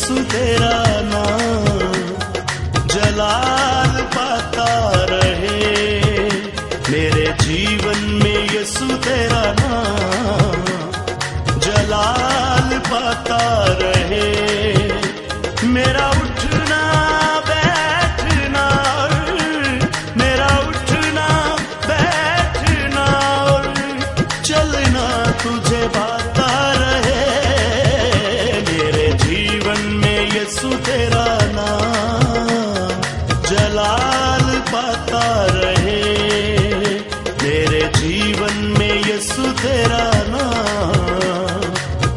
यसु तेरा नाम जलाल पाता रहे। मेरे जीवन में यसु तेरा नाम जलाल पाता रहे। मेरा उठना बैठना, मेरा उठना बैठना और चलना तुझे पाता रहे। मेरे जीवन में यसु तेरा नाम जलाल पाता रहे। मेरे जीवन में यसु तेरा नाम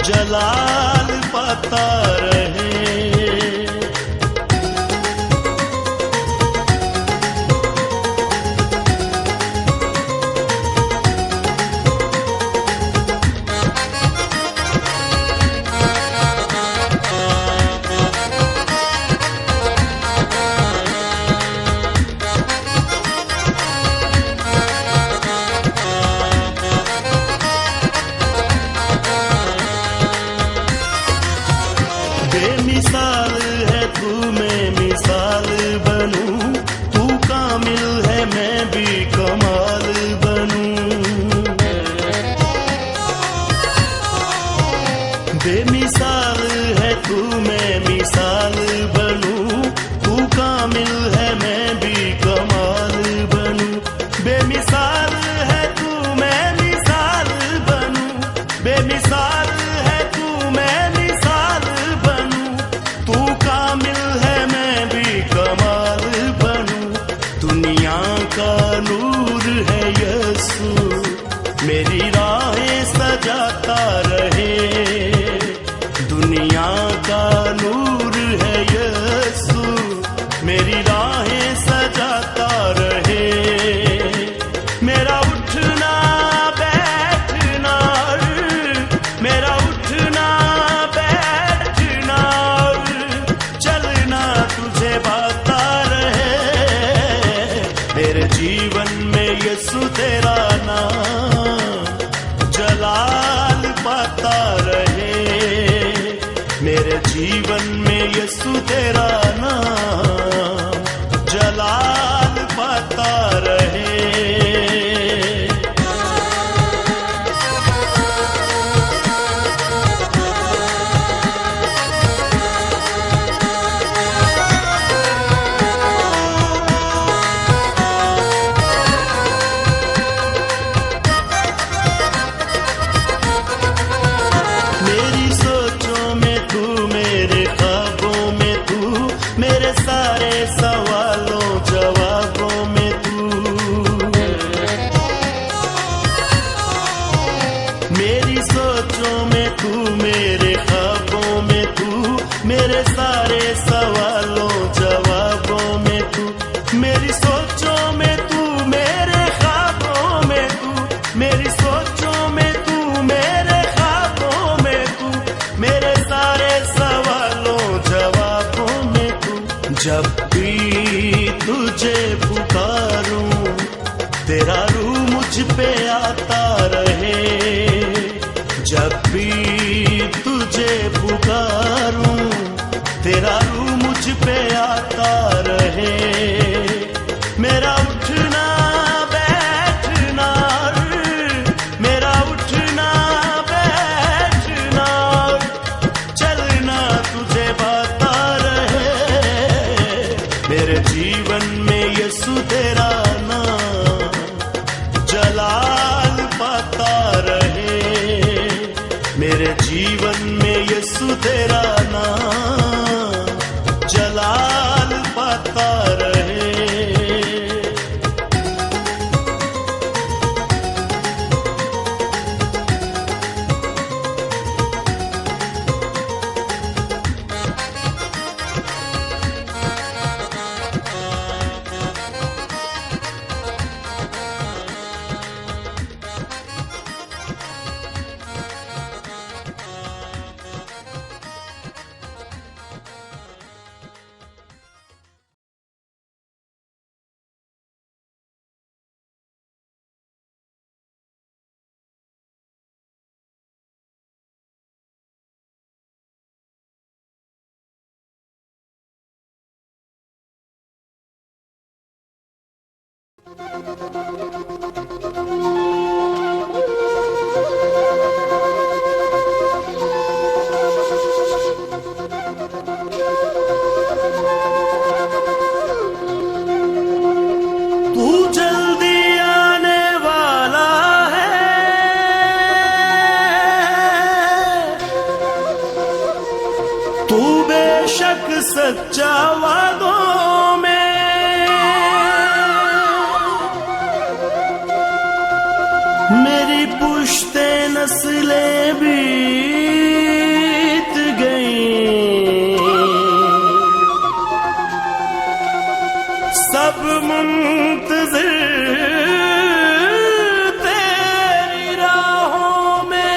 जलाल पाता रहे। बेमिसाल है तू, मैं मिसाल बनूं, तू कामिल है मैं भी कमाल बनूं। बेमिसाल है तू, मैं मिसाल बनूं, तू कामिल है मैं भी कमाल बनूं। बेमिसाल है तू, मैं मिसाल बनूं, बेमिसाल है तू, मैं मिसाल बनूं, तू कामिल है मैं भी कमाल बनूं। दुनिया का नूर है यसु, मेरी राहें सजाता रहे। दुनिया का नूर है यसु, मेरी राहें सजाता रहे। मेरा उठना बैठना, मेरा उठना बैठना चलना तुझे पाता रहे। मेरे जीवन में यसु तेरा नाम जलाल पाता रहे। मेरे जीवन में यसु तेरा नाम जलाल पाता रहे। मेरी सोचों में तू, मेरे ख्वाबों में तू, मेरे सारे सवालों जवाबों में तू। मेरी सोचों में तू, मेरे ख्वाबों में तू, मेरे सारे सवालों जवाबों में तू। मेरी सोचों में तू, मेरे ख्वाबों में तू, मेरी सोचों में तू, मेरे ख्वाबों में तू, मेरे सारे सवालों जवाबों में तू। जब भी तुझे पुकारूं, तेरा रूह मुझ पे आता रहे। जब भी तुझे पुकारूं, तेरा रूह मुझ पे आता रहे। मेरा उठना बैठना, मेरा उठना बैठना चलना तुझे पाता रहे। मेरे जीवन में यसु तेरा नाम जलाल पाता रहे। मेरे जीवन में यसु तेरा नाम जलाल पाता रहे। तू जल्दी आने वाला है, तू बेशक सच्चा वादों में, मेरी पुश्ते नस्लें बीत गईं, सब मुंतज़िर तेरी राहों में।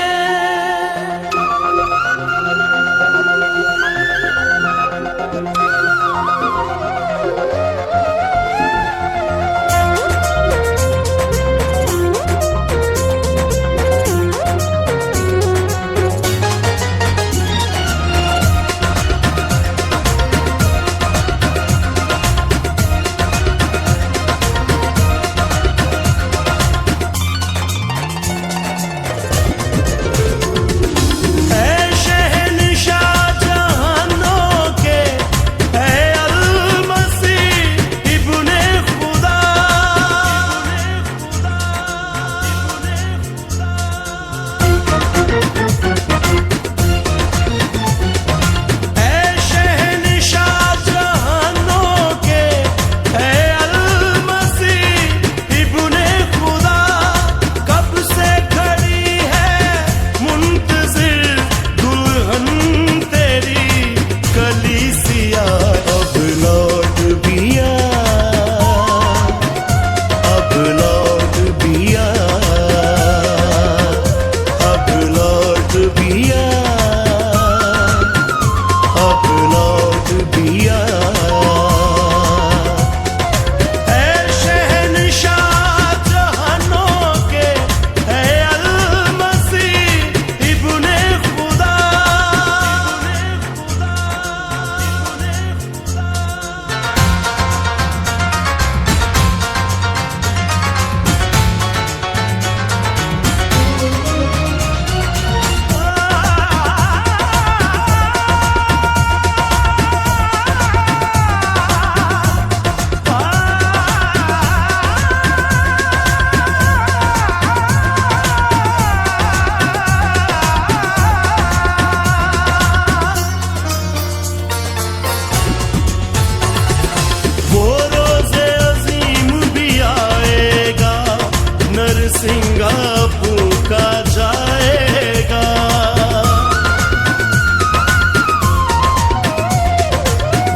सिंगापुर का जाएगा,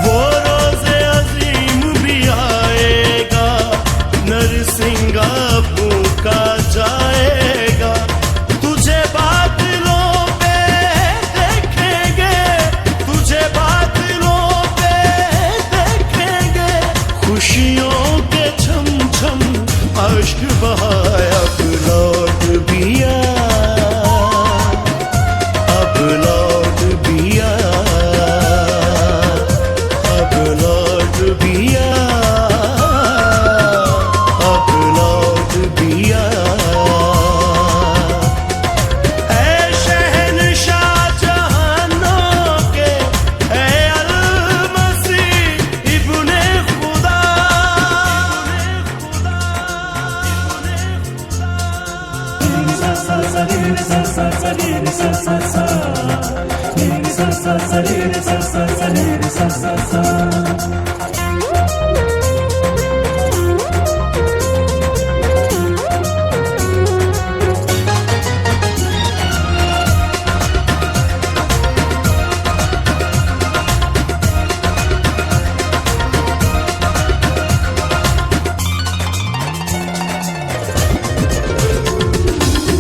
वो रोज़े अज़ीम भी आएगा, नरसिंगापुर का जाएगा। तुझे बादलों पे देखेंगे, तुझे बादलों पे देखेंगे, खुशियों के छम छम अश्क बहाया। अब लौट भी आ, अब लौट भी आ, अब लौट भी आ, अब लौट भी आ। ऐ शहंशाह जहानों के, ऐ अल-मसीह इब्ने खुदा,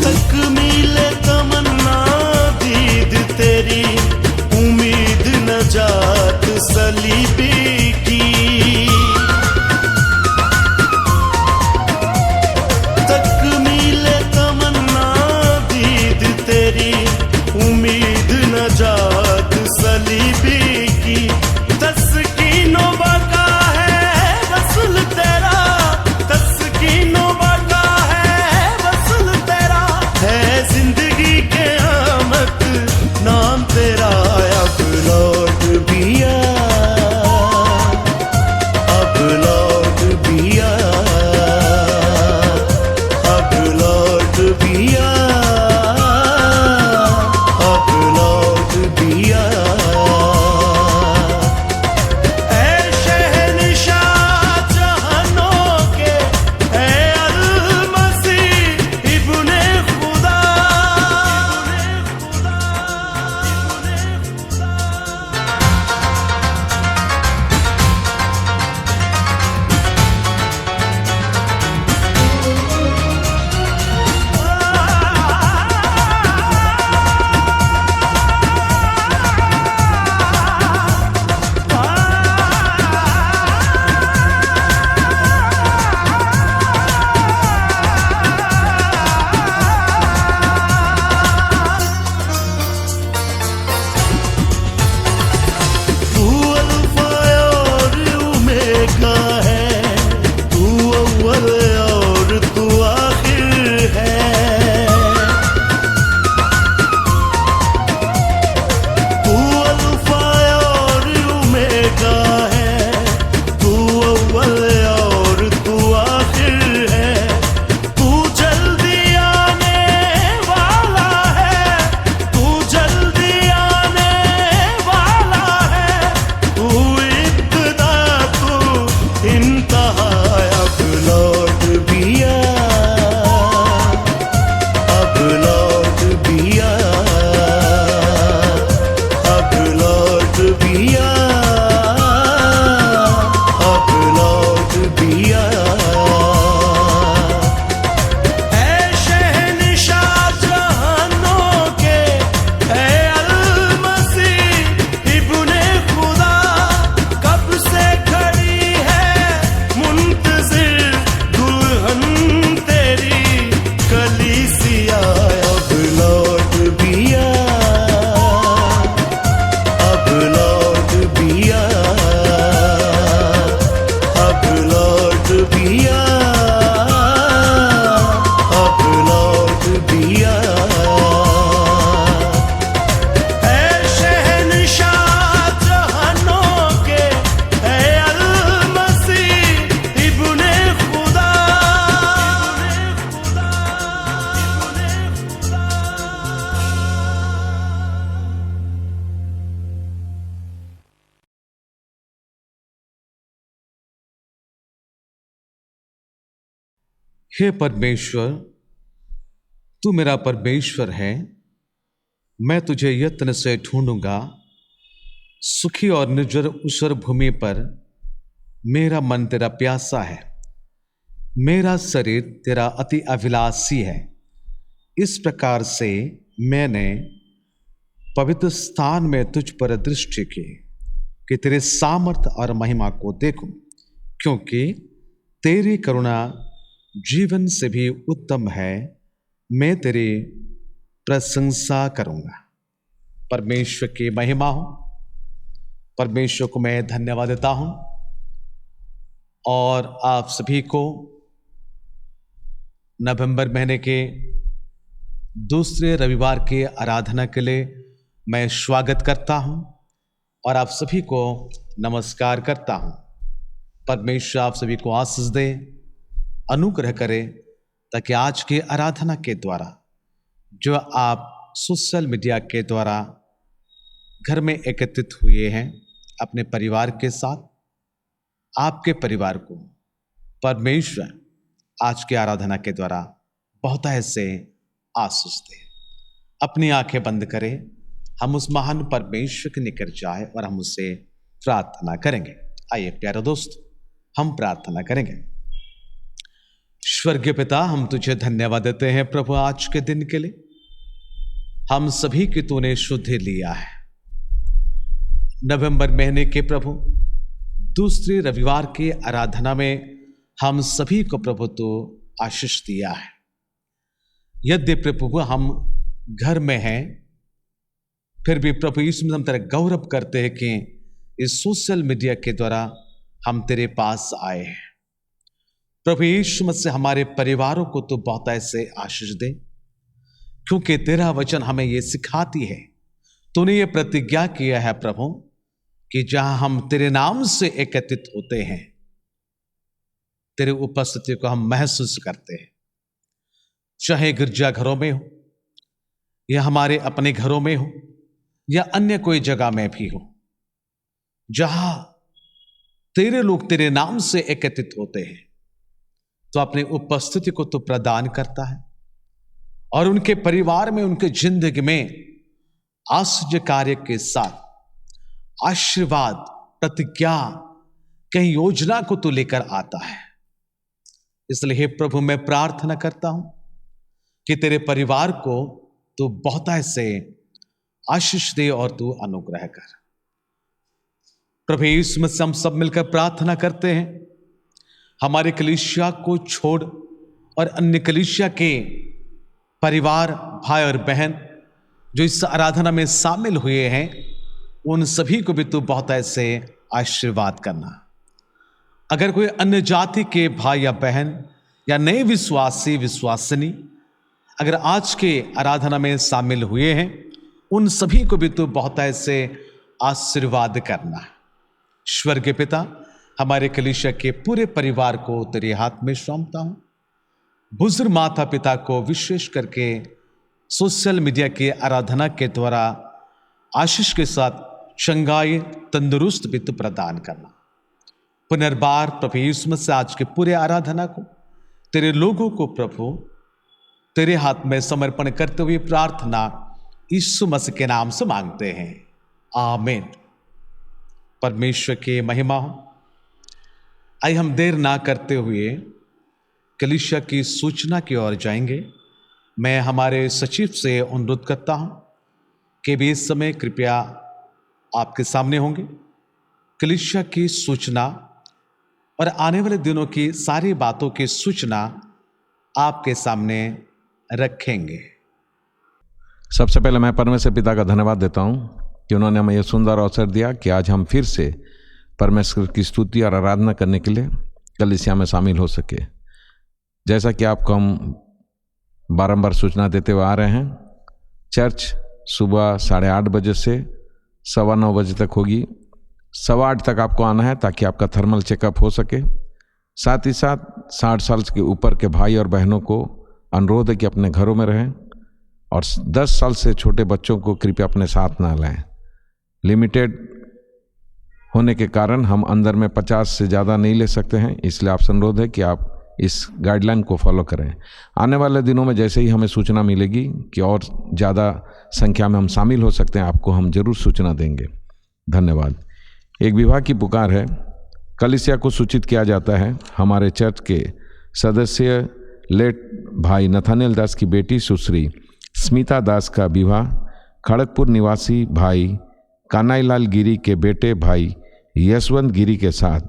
तकमीले तमन्ना दीद तेरी, उम्मीद नजात सलीबी की। हे परमेश्वर, तू मेरा परमेश्वर है। मैं तुझे यत्न से ढूंढूंगा। सुखी और निर्जर ऊसर भूमि पर मेरा मन तेरा प्यासा है। मेरा शरीर तेरा अति अभिलाषी है। इस प्रकार से मैंने पवित्र स्थान में तुझ पर दृष्टि की कि तेरे सामर्थ और महिमा को देखूं, क्योंकि तेरी करुणा जीवन से भी उत्तम है। मैं तेरी प्रशंसा करूंगा। परमेश्वर की महिमा हो। परमेश्वर को मैं धन्यवाद देता हूं और आप सभी को नवंबर महीने के दूसरे रविवार के आराधना के लिए मैं स्वागत करता हूं और आप सभी को नमस्कार करता हूं। परमेश्वर आप सभी को आशीष दे, अनुग्रह करे, ताकि आज के आराधना के द्वारा जो आप सोशल मीडिया के द्वारा घर में एकत्रित हुए हैं अपने परिवार के साथ, आपके परिवार को परमेश्वर आज की आराधना के द्वारा बहुत ऐसे आशीष दे। अपनी आंखें बंद करें, हम उस महान परमेश्वर के निकट जाए और हम उससे प्रार्थना करेंगे। आइए प्यारे दोस्त, हम प्रार्थना करेंगे। स्वर्गीय पिता, हम तुझे धन्यवाद देते हैं प्रभु आज के दिन के लिए। हम सभी की तूने शुद्ध लिया है। नवंबर महीने के प्रभु दूसरे रविवार के आराधना में हम सभी को प्रभु तो आशीष दिया है। यद्यपि प्रभु हम घर में हैं, फिर भी प्रभु यीशु हम तेरा गौरव करते हैं कि इस सोशल मीडिया के द्वारा हम तेरे पास आए हैं। प्रभु यीशु मसीह हमारे परिवारों को तो बहुत ऐसे आशीष दे, क्योंकि तेरा वचन हमें यह सिखाती है। तूने ये प्रतिज्ञा किया है प्रभु कि जहां हम तेरे नाम से एकत्रित होते हैं, तेरे उपस्थिति को हम महसूस करते हैं। चाहे गिरजा घरों में हो या हमारे अपने घरों में हो या अन्य कोई जगह में भी हो, जहां तेरे लोग तेरे नाम से एकत्रित होते हैं, तो अपनी उपस्थिति को तो प्रदान करता है और उनके परिवार में, उनके जिंदगी में आश्चर्य कार्य के साथ आशीर्वाद, प्रतिज्ञा, कहीं योजना को तो लेकर आता है। इसलिए हे प्रभु, मैं प्रार्थना करता हूं कि तेरे परिवार को तू बहुत ऐसे आशीष दे और तू अनुग्रह कर। प्रभु यीशु मसीह हम सब मिलकर प्रार्थना करते हैं, हमारे कलीसिया को छोड़ और अन्य कलीसिया के परिवार, भाई और बहन जो इस आराधना में शामिल हुए हैं, उन सभी को भी तू बहुत ऐसे आशीर्वाद करना। अगर कोई अन्य जाति के भाई या बहन या नए विश्वासी विश्वासिनी अगर आज के आराधना में शामिल हुए हैं, उन सभी को भी तू बहुत ऐसे आशीर्वाद करना। स्वर्गीय पिता, हमारे कलीसिया के पूरे परिवार को तेरे हाथ में सौंपता हूं। बुजुर्ग माता पिता को विशेष करके सोशल मीडिया के आराधना के द्वारा आशीष के साथ चंगाई, तंदुरुस्त भी तू प्रदान करना। पुनर्बार प्रभु यीशु मसीह आज के पूरे आराधना को, तेरे लोगों को प्रभु तेरे हाथ में समर्पण करते हुए प्रार्थना यीशु मसीह के नाम से मांगते हैं, आमीन। परमेश्वर की महिमा हो। आइए हम देर ना करते हुए कलीसिया की सूचना की ओर जाएंगे। मैं हमारे सचिव से अनुरोध करता हूं कि भी इस समय कृपया आपके सामने होंगे कलीसिया की सूचना और आने वाले दिनों की सारी बातों की सूचना आपके सामने रखेंगे। सबसे पहले मैं परमेश्वर पिता का धन्यवाद देता हूं कि उन्होंने हमें यह सुंदर अवसर दिया कि आज हम फिर से परमेश्वर की स्तुति और आराधना करने के लिए कलीसिया में शामिल हो सके। जैसा कि आपको हम बारंबार सूचना देते हुए आ रहे हैं, चर्च सुबह 8:30 बजे से 9:15 बजे तक होगी। 8:15 तक आपको आना है ताकि आपका थर्मल चेकअप हो सके। साथ ही साथ 60 साल के ऊपर के भाई और बहनों को अनुरोध है कि अपने घरों में रहें और 10 साल से छोटे बच्चों को कृपया अपने साथ ना लाएं। लिमिटेड होने के कारण हम अंदर में 50 से ज़्यादा नहीं ले सकते हैं, इसलिए आपसे अनुरोध है कि आप इस गाइडलाइन को फॉलो करें। आने वाले दिनों में जैसे ही हमें सूचना मिलेगी कि और ज़्यादा संख्या में हम शामिल हो सकते हैं, आपको हम जरूर सूचना देंगे। धन्यवाद। एक विवाह की पुकार है। कलीसिया को सूचित किया जाता है, हमारे चर्च के सदस्य लेट भाई नथानियल दास की बेटी सुश्री स्मिता दास का विवाह खड़गपुर निवासी भाई कानाईलाल गिरी के बेटे भाई यशवंत गिरी के साथ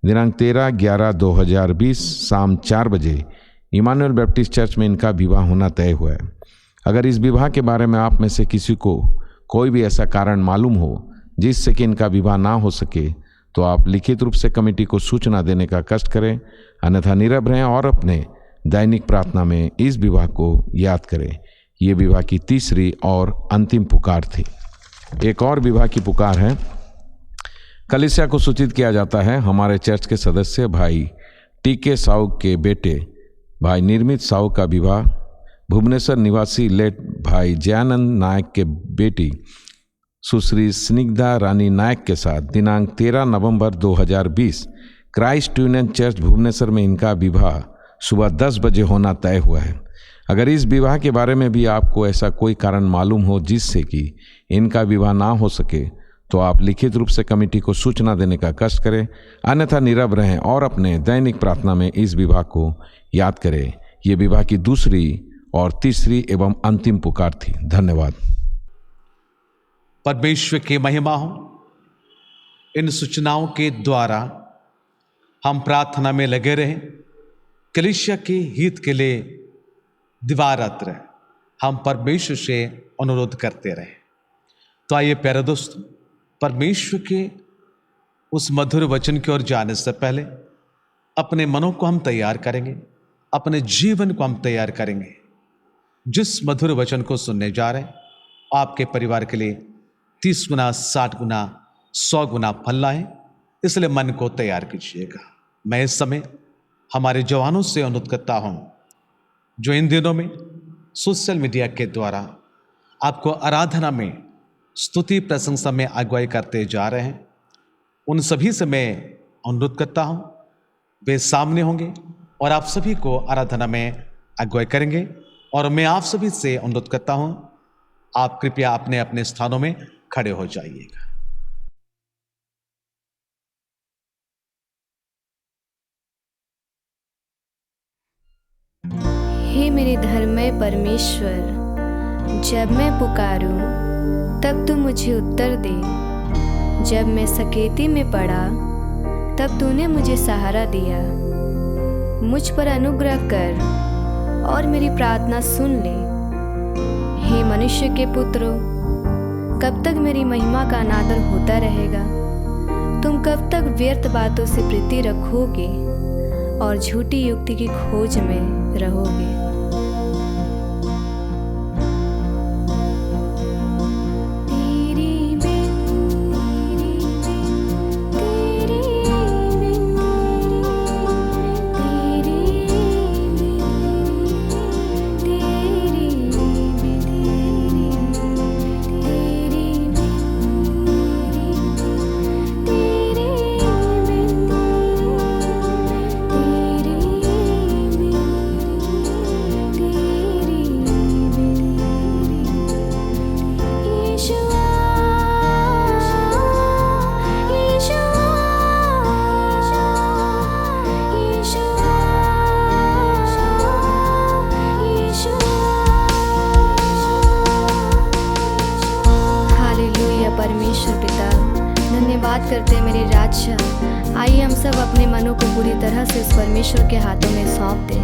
दिनांक 13/11/2020 शाम 4 बजे इमानुएल बैप्टिस्ट चर्च में इनका विवाह होना तय हुआ है। अगर इस विवाह के बारे में आप में से किसी को कोई भी ऐसा कारण मालूम हो जिससे कि इनका विवाह ना हो सके, तो आप लिखित रूप से कमेटी को सूचना देने का कष्ट करें, अन्यथा नीरव रहें और अपने दैनिक प्रार्थना में इस विवाह को याद करें। ये विवाह की तीसरी और अंतिम पुकार थी। एक और विवाह की पुकार है। कलीसिया को सूचित किया जाता है, हमारे चर्च के सदस्य भाई टीके साहू के बेटे भाई निर्मित साहू का विवाह भुवनेश्वर निवासी लेट भाई जयानंद नायक के बेटी सुश्री स्निग्धा रानी नायक के साथ दिनांक 13 नवंबर 2020 क्राइस्ट यूनियन चर्च भुवनेश्वर में इनका विवाह सुबह 10 बजे होना तय हुआ है। अगर इस विवाह के बारे में भी आपको ऐसा कोई कारण मालूम हो जिससे कि इनका विवाह ना हो सके, तो आप लिखित रूप से कमेटी को सूचना देने का कष्ट करें, अन्यथा नीरव रहें और अपने दैनिक प्रार्थना में इस विवाह को याद करें। ये विवाह की दूसरी और तीसरी एवं अंतिम पुकार थी। धन्यवाद। परमेश्वर की महिमा हो। इन सूचनाओं के द्वारा हम प्रार्थना में लगे रहें, कलीसिया के हित के लिए दिवारात्र हम परमेश्वर से अनुरोध करते रहें। तो आइए प्यारे दोस्तों, परमेश्वर के उस मधुर वचन की ओर जाने से पहले अपने मनों को हम तैयार करेंगे, अपने जीवन को हम तैयार करेंगे। जिस मधुर वचन को सुनने जा रहे हैं, आपके परिवार के लिए 30 गुना, 60 गुना, 100 गुना फल लाए, इसलिए मन को तैयार कीजिएगा। मैं इस समय हमारे जवानों से अनुरोध करता हूं, जो इन दिनों में सोशल मीडिया के द्वारा आपको आराधना में स्तुति प्रशंसा में अगुवाई करते जा रहे हैं, उन सभी से मैं अनुरोध करता हूं, वे सामने होंगे और आप सभी को आराधना में अगुवाई करेंगे। और मैं आप सभी से अनुरोध करता हूं, आप कृपया अपने अपने स्थानों में खड़े हो जाइएगा। हे मेरे धर्ममय परमेश्वर, जब मैं पुकारूं तब तू मुझे उत्तर दे। जब मैं सकेती में पड़ा तब तूने मुझे सहारा दिया। मुझ पर अनुग्रह कर और मेरी प्रार्थना सुन ले। हे मनुष्य के पुत्रों, कब तक मेरी महिमा का अनादर होता रहेगा? तुम कब तक व्यर्थ बातों से प्रीति रखोगे और झूठी युक्ति की खोज में रहोगे? धन्यवाद करते हैं मेरे राजा। आइए हम सब अपने मनों को पूरी तरह से उस परमेश्वर के हाथों में सौंप दें,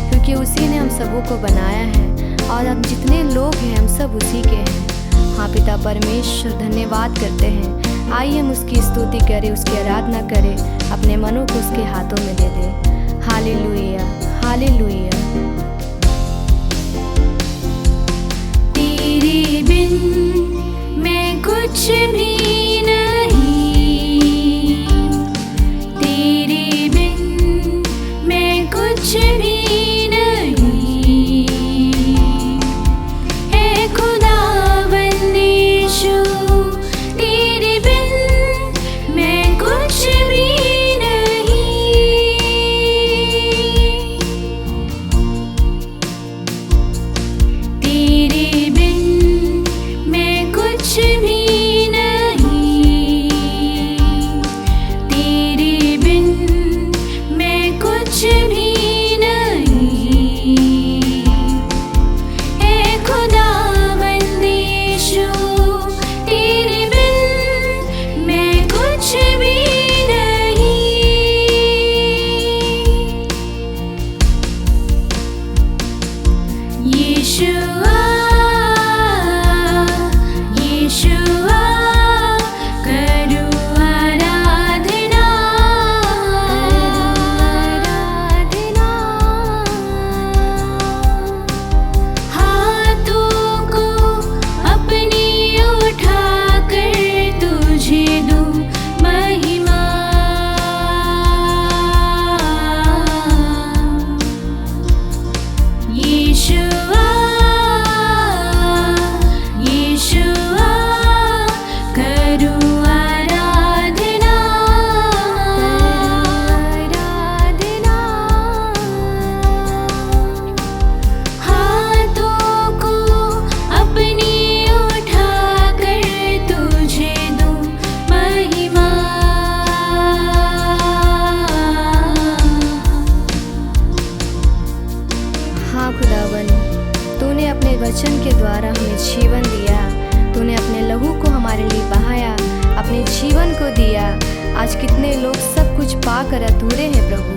क्योंकि उसी ने हम सबों को बनाया है और हम जितने लोग हैं हम सब उसी के हैं। हाँ पिता परमेश्वर, धन्यवाद करते हैं। आइए हम उसकी स्तुति करें, उसकी आराधना करें, अपने मनों को उसके हाथों में दे दें। Hallelujah, hallelujah. तेरे बिन मैं कुछ भी हमें जीवन दिया। तूने अपने लहू को हमारे लिए बहाया, अपने जीवन को दिया। आज कितने लोग सब कुछ पाकर अधूरे हैं प्रभु।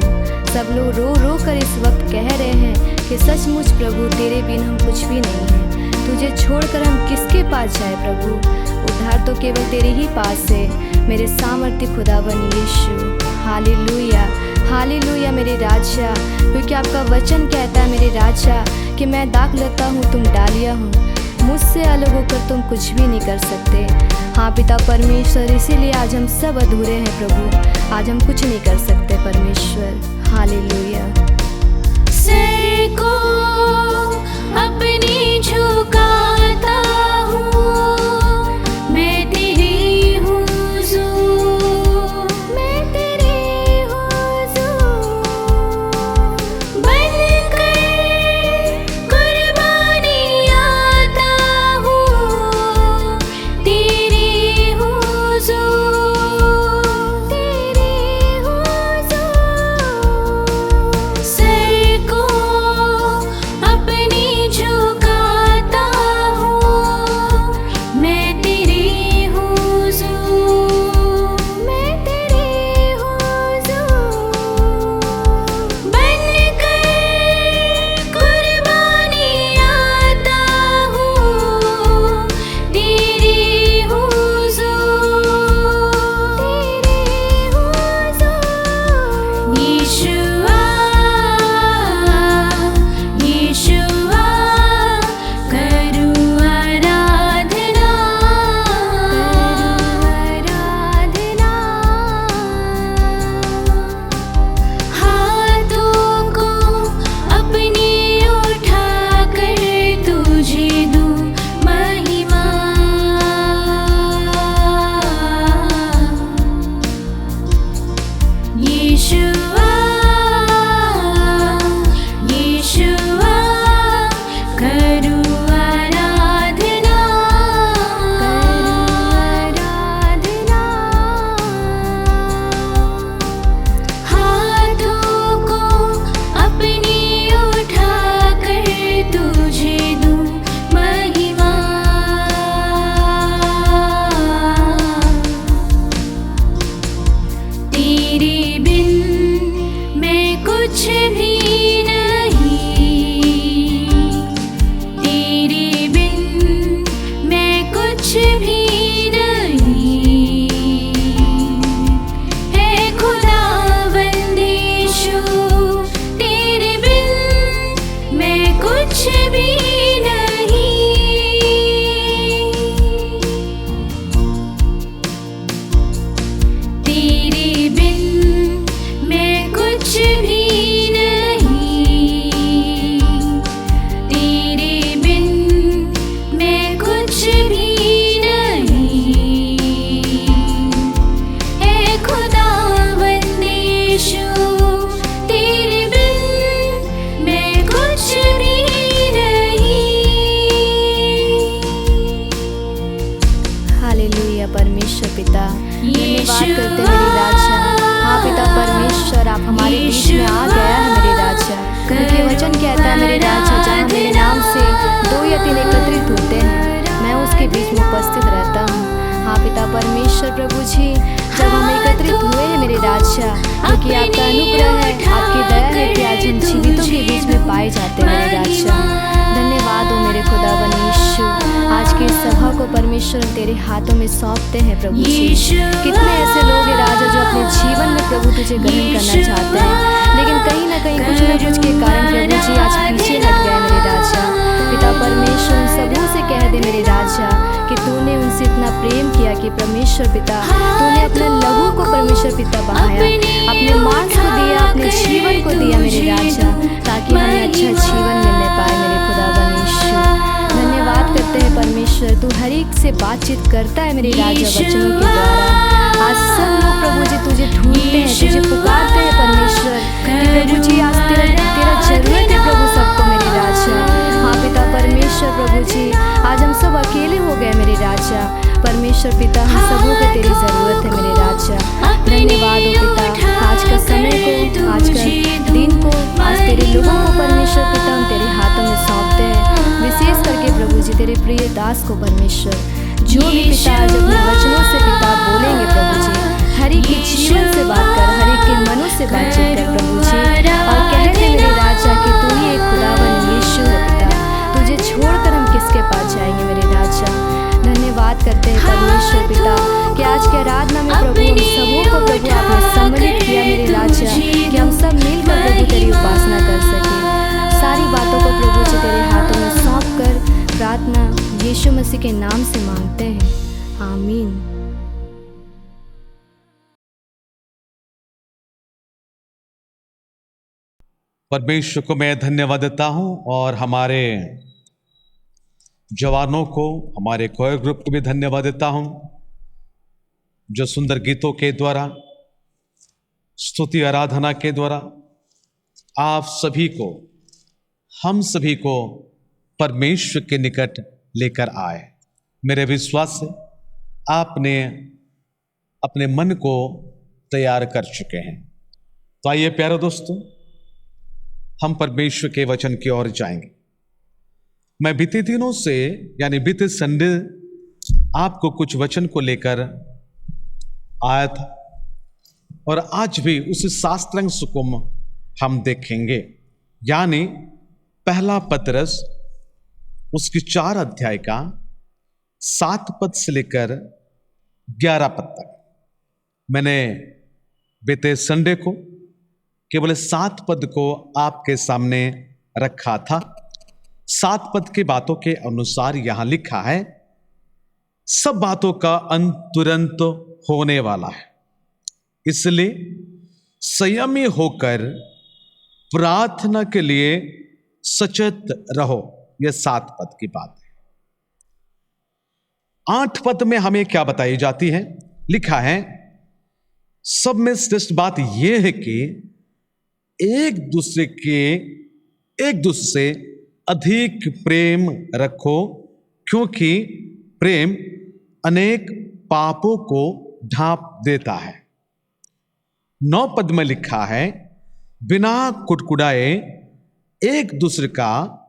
सब लोग रो रो कर इस वक्त कह रहे हैं कि सचमुच प्रभु तेरे बिन हम कुछ भी नहीं हैं। तुझे छोड़कर हम किसके पास जाए प्रभु। उद्धार तो केवल तेरे ही पास है मेरे सामर्थ्य खुदावन यीशु। हालेलुया हालेलुया मेरे राजा, क्योंकि आपका वचन कहता है मेरे राजा कि मैं दाख लेता हूँ तुम डालिया हूँ, मुझसे अलग होकर तुम कुछ भी नहीं कर सकते। हाँ पिता परमेश्वर, इसीलिए आज हम सब अधूरे हैं प्रभु। आज हम कुछ नहीं कर सकते परमेश्वर। हालेलुया। सर को अपनी झुकाता हूँ, मैं तेरी हुजूर, मैं तेरी हुजूर, बनकर कुर्बानी आता हूँ, तेरी हुजूर, तेरी हुजूर। सर को अपनी झुकाता हूँ, मैं तेरी हुजूर, मैं तेरी हुजूर, बनकर कुर्बानी आता हूँ, तेरी हुजूर, तेरी हुजूर। यीशुआ यीशुआ करूँ आराधना, आराधना। हाथों को अपने उठाकर तुझे दूँ महिमा। यीशुआ यीशुआ करूँ आराधना, आराधना। हाथों को अपने उठाकर तुझे दूँ महिमा। तेरे बिन मैं कुछ भी नहीं, तेरे बिन मैं कुछ भी नहीं। है खुदावंद यीशु, तेरे बिन मैं कुछ भी नहीं। तेरे बिन मैं कुछ भी नहीं, तेरे बिन मैं कुछ भी नहीं। है खुदावंद यीशु, तेरे बिन मैं कुछ भी नहीं। हालेलुया परमेश्वर पिता, धन्यवाद करते हैं मेरे राजा। हाँ पिता परमेश्वर, आप हमारे बीच में आ गया है मेरे राजा, क्योंकि वचन कहता है मेरे राजा जहाँ मेरे नाम से 2 या 3 एकत्रित होते हैं मैं उसके बीच में उपस्थित रहता हूँ। हाँ पिता परमेश्वर प्रभु जी, जब हम एकत्रित हुए हैं मेरे राजा, क्योंकि आपका अनुग्रह है, आपकी दया है कि आज हम जीवितों के बीच में पाए जाते हैं मेरे राजा। धन्यवाद हो मेरे खुदावन यीशु। आज की इस सभा को परमेश्वर तेरे हाथों में सौंपते हैं प्रभु जी। कितने ऐसे लोग हैं राजा जो अपने जीवन में प्रभु तुझे ग्रहण करना चाहते हैं, लेकिन कहीं ना कहीं कुछ न कुछ के कारण प्रभु जी आज पीछे हट गए मेरे राजा। पिता परमेश्वर उन सबों से कह दे मेरे राजा कि तूने उनसे इतना प्रेम किया कि परमेश्वर पिता तूने अपने लहू को परमेश्वर पिता बहाया, अपने मांस को दिया, अपने जीवन को दिया मेरे राजा, ताकि हमें अच्छा जीवन मिलने पाए मेरे खुदावन यीशु। धन्यवाद करते हैं परमेश्वर, तू हर एक से बातचीत करता है मेरे राजा वचनों के द्वारा। आज सब लोग प्रभु जी तुझे ढूंढते हैं, तुझे पुकारते हैं परमेश्वर कि प्रभु जी आज तेरा जरूरत है प्रभु सबको मेरे राजा। हाँ पिता परमेश्वर प्रभु जी, आज हम सब अकेले हो गए मेरे राजा। परमेश्वर पिता हम सबों को तेरी जरूरत है मेरे राजा। धन्यवाद हो पिता, आज का समय को, आज का दिन को, आज तेरे लोगों को परमेश्वर पिता हम तेरे हाथों में सौंपते हैं। विशेष करके प्रभु जी तेरे प्रिय दास को परमेश्वर, जो भी पिता आज अपने वचनों से पिता बोलेंगे प्रभु जी, हर एक के जीवन से बात कर, हर एक के मनों से बातचीत कर प्रभु जी, और कह दे मेरे राजा कि तू ही एक खुदावन यीशु है पिता, तुझे छोड़कर हम किसके पास जाएंगे मेरे राजा। धन्यवाद करते हैं परमेश्वर पिता कि आज के आराधना में प्रभु हम सबों को प्रभु आपने सम्मिलित किया मेरे राजा, कि हम सब मिलकर प्रभु तेरी उपासना कर सके। सारी बातों को प्रभु जी तेरे हाथों में सौंप कर प्रार्थना यीशु मसीह के नाम से मांगते हैं, आमीन। परमेश्वर को मैं धन्यवाद देता हूं और हमारे जवानों को, हमारे कोयर ग्रुप को भी धन्यवाद देता हूं, जो सुंदर गीतों के द्वारा, स्तुति आराधना के द्वारा आप सभी को, हम सभी को परमेश्वर के निकट लेकर आए। मेरे विश्वास से आपने अपने मन को तैयार कर चुके हैं। तो आइए प्यारे दोस्तों, हम परमेश्वर के वचन की ओर जाएंगे। मैं बीते दिनों से यानी बीते संडे आपको कुछ वचन को लेकर आया था और आज भी उस शास्त्रांश को हम देखेंगे, यानी पहला पतरस उसकी 4 अध्याय का 7 पद से लेकर 11 पद तक। मैंने बीते संडे को केवल 7 पद को आपके सामने रखा था। 7 पद के बातों के अनुसार यहां लिखा है, सब बातों का अंत तुरंत होने वाला है, इसलिए संयमी होकर प्रार्थना के लिए सचेत रहो। यह 7 पद की बात है। 8 पद में हमें क्या बताई जाती है? लिखा है, सब में श्रेष्ठ बात यह है कि एक दूसरे से अधिक प्रेम रखो, क्योंकि प्रेम अनेक पापों को ढांप देता है। 9 पद में लिखा है, बिना कुटकुटाए एक दूसरे का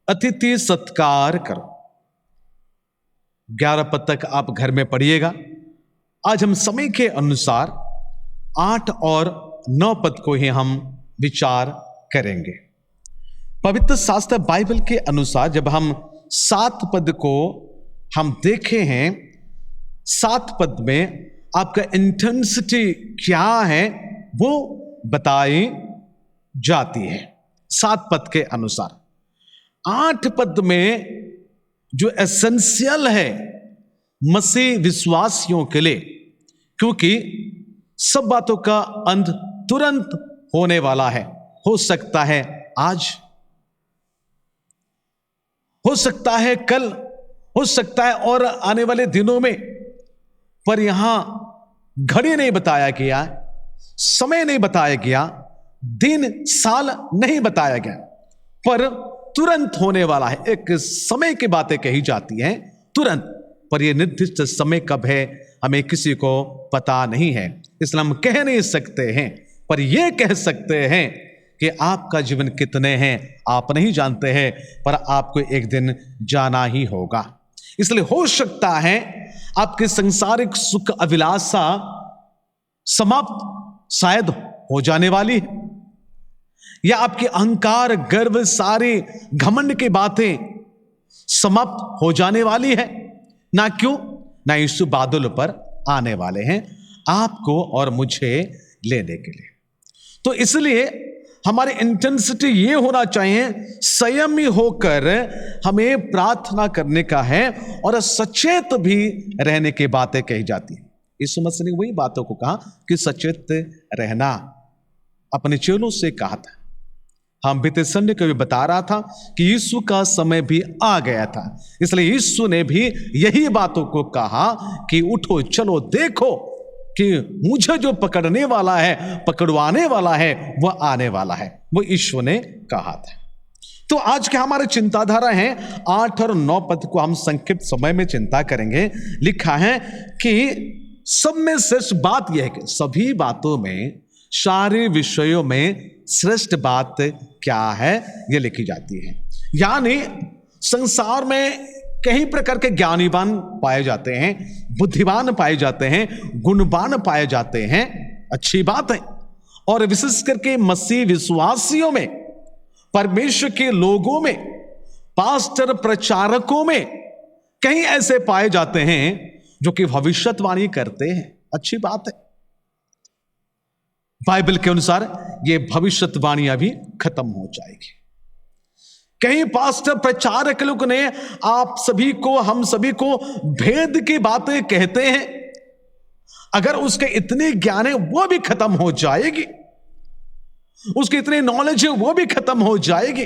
अतिथि सत्कार करो। 11 पद तक आप घर में पढ़िएगा। आज हम समय के अनुसार 8 और 9 पद को ही हम विचार करेंगे। पवित्र शास्त्र बाइबल के अनुसार जब हम 7 पद को हम देखे हैं, 7 पद में आपका इंटेंसिटी क्या है वो बताई जाती है 7 पद के अनुसार। 8 पद में जो एसेंशियल है मसीह विश्वासियों के लिए, क्योंकि सब बातों का अंत तुरंत होने वाला है। हो सकता है आज, हो सकता है कल, हो सकता है और आने वाले दिनों में, पर यहां घड़ी नहीं बताया गया, समय नहीं बताया गया, दिन साल नहीं बताया गया, पर तुरंत होने वाला है। एक समय की बातें कही जाती हैं तुरंत, पर यह निर्दिष्ट समय कब है हमें किसी को पता नहीं है, इसलिए हम कह नहीं सकते हैं। पर यह कह सकते हैं कि आपका जीवन कितने हैं आप नहीं जानते हैं, पर आपको एक दिन जाना ही होगा। इसलिए हो सकता है आपके सांसारिक सुख अभिलाषा समाप्त शायद हो जाने वाली है, या आपके अहंकार गर्व सारे घमंड की बातें समाप्त हो जाने वाली है। ना क्यों? ना यीशु बादल पर आने वाले हैं आपको और मुझे लेने के लिए। तो इसलिए हमारी इंटेंसिटी ये होना चाहिए, संयमी होकर हमें प्रार्थना करने का है और सचेत भी रहने की बातें कही जाती है। यीशु मसीह ने वही बातों को कहा कि सचेत रहना, अपने चेलों से कहा था। हम बीते संडे को भी बता रहा था कि यीशु का समय भी आ गया था, इसलिए यीशु ने भी यही बातों को कहा कि उठो चलो देखो कि मुझे जो पकड़ने वाला है, पकड़वाने वाला है, वह आने वाला है, वो ईश्वर ने कहा था। तो आज के हमारे चिंताधारा है 8 और 9 पद को हम संक्षिप्त समय में चिंता करेंगे। लिखा है कि सब में श्रेष्ठ बात यह है कि सभी बातों में, सारे विषयों में श्रेष्ठ बात क्या है, यह लिखी जाती है। यानी संसार में कई प्रकार के ज्ञानीवान पाए जाते हैं, बुद्धिमान पाए जाते हैं, गुणवान पाए जाते हैं, अच्छी बात है। और विशेष करके मसीह विश्वासियों में, परमेश्वर के लोगों में, पास्टर प्रचारकों में कई ऐसे पाए जाते हैं जो कि भविष्यवाणी करते हैं, अच्छी बात है। बाइबल के अनुसार ये भविष्यवाणियां भी खत्म हो जाएगी। कई पास्टर प्रचारक लोग ने आप सभी को, हम सभी को भेद की बातें कहते हैं, अगर उसके इतने ज्ञान है वो भी खत्म हो जाएगी, उसकी इतनी नॉलेज है वो भी खत्म हो जाएगी,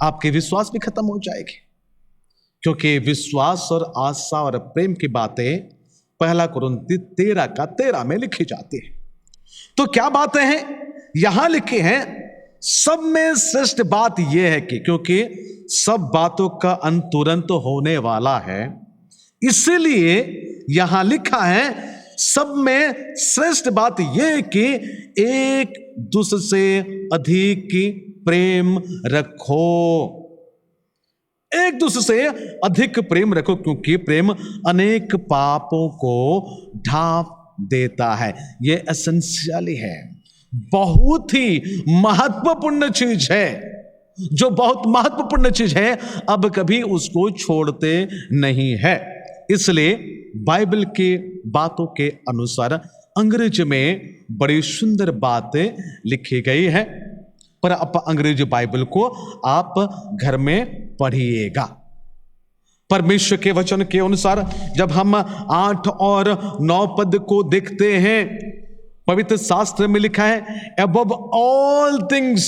आपके विश्वास भी खत्म हो जाएगी। क्योंकि विश्वास और आशा और प्रेम की बातें पहला कुरिन्थी 13:13 में लिखी जाती है। तो क्या बातें हैं यहां लिखी हैं? सब में श्रेष्ठ बात यह है कि क्योंकि सब बातों का अंत तुरंत होने वाला है, इसलिए यहां लिखा है सब में श्रेष्ठ बात यह है कि एक दूसरे से अधिक प्रेम रखो, एक दूसरे से अधिक प्रेम रखो, क्योंकि प्रेम अनेक पापों को ढांप देता है। यह एसेंशियल है, बहुत ही महत्वपूर्ण चीज है, जो बहुत महत्वपूर्ण चीज है, अब कभी उसको छोड़ते नहीं है। इसलिए बाइबल की बातों के अनुसार अंग्रेजी में बड़ी सुंदर बातें लिखी गई है, पर आप अंग्रेजी बाइबल को आप घर में पढ़िएगा। परमेश्वर के वचन के अनुसार जब हम 8 और 9 पद को देखते हैं, पवित्र शास्त्र में लिखा है, above all things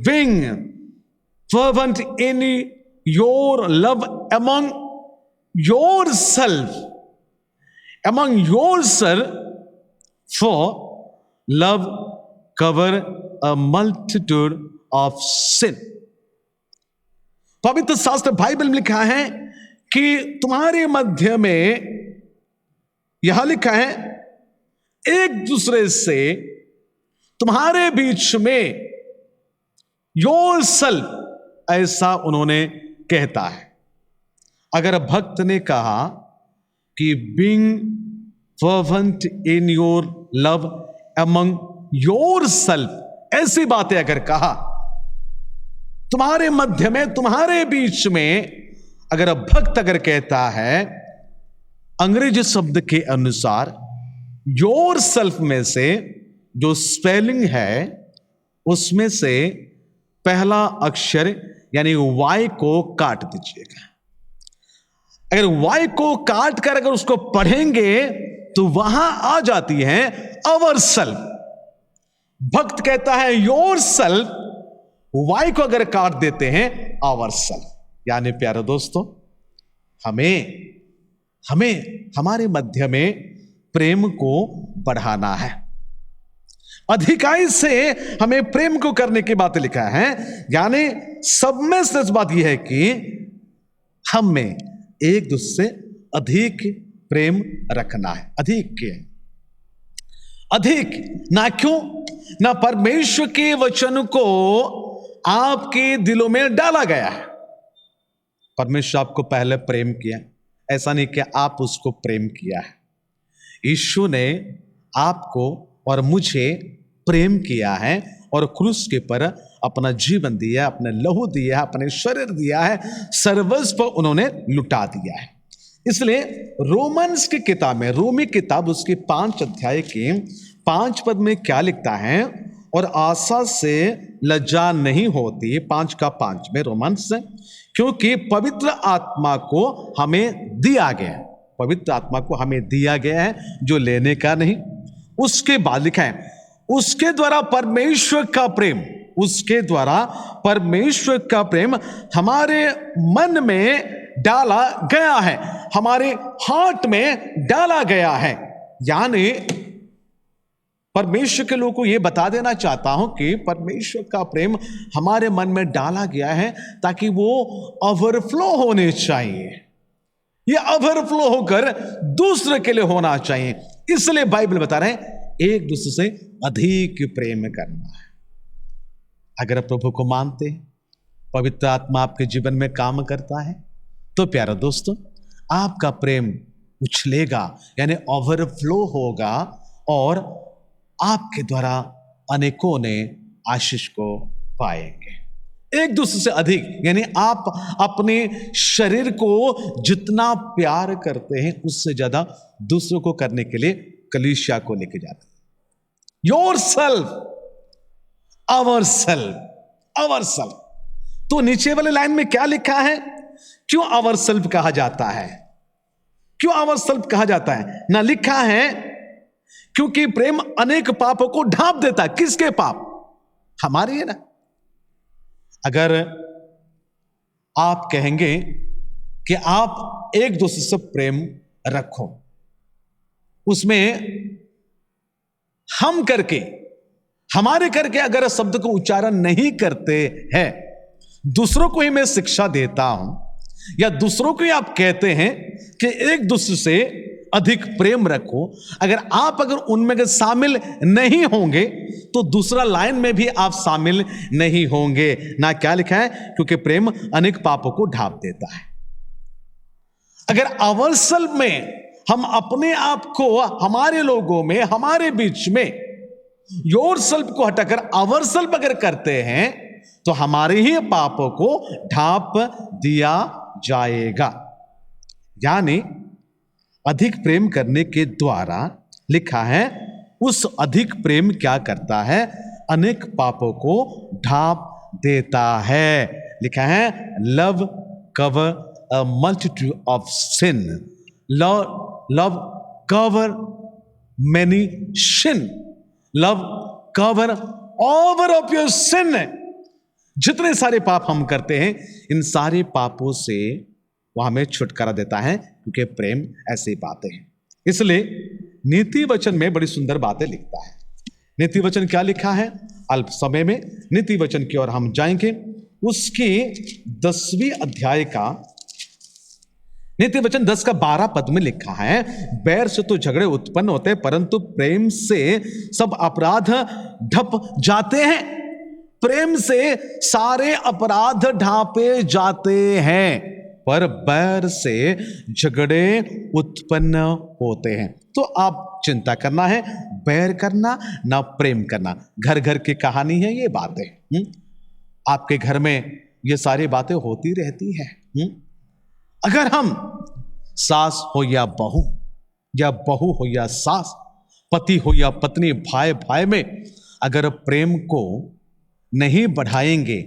being fervent in your love among yourself, for love cover a multitude of sin। पवित्र शास्त्र बाइबल में लिखा है कि तुम्हारे मध्य में, यहां लिखा है, एक दूसरे से, तुम्हारे बीच में, योरसेल्फ, ऐसा उन्होंने कहता है। अगर भक्त ने कहा कि being fervent in your love among yourself, ऐसी बातें अगर कहा, तुम्हारे मध्य में, तुम्हारे बीच में, अगर भक्त अगर कहता है, अंग्रेजी शब्द के अनुसार योरसेल्फ में से जो स्पेलिंग है उसमें से पहला अक्षर यानी वाई को काट दीजिएगा। अगर वाई को काट कर अगर उसको पढ़ेंगे तो वहां आ जाती है अवर सेल्फ। भक्त कहता है योर सेल्फ, वाई को अगर काट देते हैं आवर सेल्फ। यानी प्यारे दोस्तों, हमें हमारे मध्य में प्रेम को बढ़ाना है। अधिकाई से हमें प्रेम को करने की बातें लिखा है। यानी सब में सच बात यह है कि हमें एक दूसरे से अधिक प्रेम रखना है। अधिक ना, क्यों ना परमेश्वर के वचन को आपके दिलों में डाला गया है। परमेश्वर आपको पहले प्रेम किया, ऐसा नहीं कि आप उसको प्रेम किया है। यीशु ने आपको और मुझे प्रेम किया है और क्रूस के पर अपना जीवन दिया, अपने लहू दिया, अपने शरीर दिया है, सर्वस्व उन्होंने लुटा दिया है। इसलिए रोमन्स की किताब में, रोमी किताब उसके 5 अध्याय के 5 पद में क्या लिखता है, और आशा से लज्जा नहीं होती, 5:5 में रोमन्स, क्योंकि पवित्र आत्मा को हमें दिया गया है। पवित्र आत्मा को हमें दिया गया है, जो लेने का नहीं। उसके बाद लिखा है उसके द्वारा परमेश्वर का प्रेम, उसके द्वारा परमेश्वर का प्रेम हमारे मन में डाला गया है, हमारे हार्ट में डाला गया है। यानी परमेश्वर के लोगों को यह बता देना चाहता हूं कि परमेश्वर का प्रेम हमारे मन में डाला गया है ताकि वो ओवरफ्लो होने चाहिए। ये ओवरफ्लो होकर दूसरे के लिए होना चाहिए। इसलिए बाइबल बता रहे हैं एक दूसरे से अधिक प्रेम करना है। अगर प्रभु को मानते हैं, पवित्र आत्मा आपके जीवन में काम करता है तो प्यारे दोस्तों, आपका प्रेम उछलेगा, यानी ओवरफ्लो होगा और आपके द्वारा अनेकों ने आशीष को पाएंगे। एक दूसरे से अधिक, यानी आप अपने शरीर को जितना प्यार करते हैं उससे ज्यादा दूसरों को करने के लिए कलीसिया को लेके जाते हैं। Your self, our self, our self. तो नीचे वाले लाइन में क्या लिखा है? क्यों अवर सेल्फ कहा जाता है? क्यों अवर सेल्फ कहा जाता है? ना लिखा है क्योंकि प्रेम अनेक पापों को ढांप देता है। किसके पाप? हमारे है ना। अगर आप कहेंगे कि आप एक दूसरे से प्रेम रखो, उसमें हम करके, हमारे करके अगर शब्द को उच्चारण नहीं करते हैं, दूसरों को ही मैं शिक्षा देता हूं या दूसरों को ही आप कहते हैं कि एक दूसरे से अधिक प्रेम रखो, अगर उनमें शामिल नहीं होंगे तो दूसरा लाइन में भी आप शामिल नहीं होंगे। ना क्या लिखा है? क्योंकि प्रेम अनेक पापों को ढांप देता है। अगर अवसर में हम अपने आप को, हमारे लोगों में, हमारे बीच में योर सेल्फ को हटाकर अवर सेल्फ अगर करते हैं तो हमारे ही पापों को ढांप दिया जाएगा। यानी अधिक प्रेम करने के द्वारा लिखा है, उस अधिक प्रेम क्या करता है? अनेक पापों को ढांप देता है। लिखा है love cover a multitude of sin, love cover many sin, love cover over of your sin. जितने सारे पाप हम करते हैं, इन सारे पापों से वह हमें छुटकारा देता है, क्योंकि प्रेम ऐसी बातें हैं। इसलिए नीति वचन में बड़ी सुंदर बातें लिखता है। नीति वचन क्या लिखा है? अल्प समय में नीति वचन की ओर हम जाएंगे। उसकी 10वीं अध्याय का नीति वचन 10 का 12 पद में लिखा है, बैर से तो झगड़े उत्पन्न होते हैं, परंतु प्रेम से सब अपराध ढप जाते हैं। प्रेम से सारे अपराध ढांपे जाते हैं, पर बैर से झगड़े उत्पन्न होते हैं। तो आप चिंता करना है, बैर करना ना प्रेम करना। घर घर की कहानी है ये बातें। आपके घर में ये सारी बातें होती रहती है। अगर हम सास हो या बहू हो या सास, पति हो या पत्नी, भाई भाई में अगर प्रेम को नहीं बढ़ाएंगे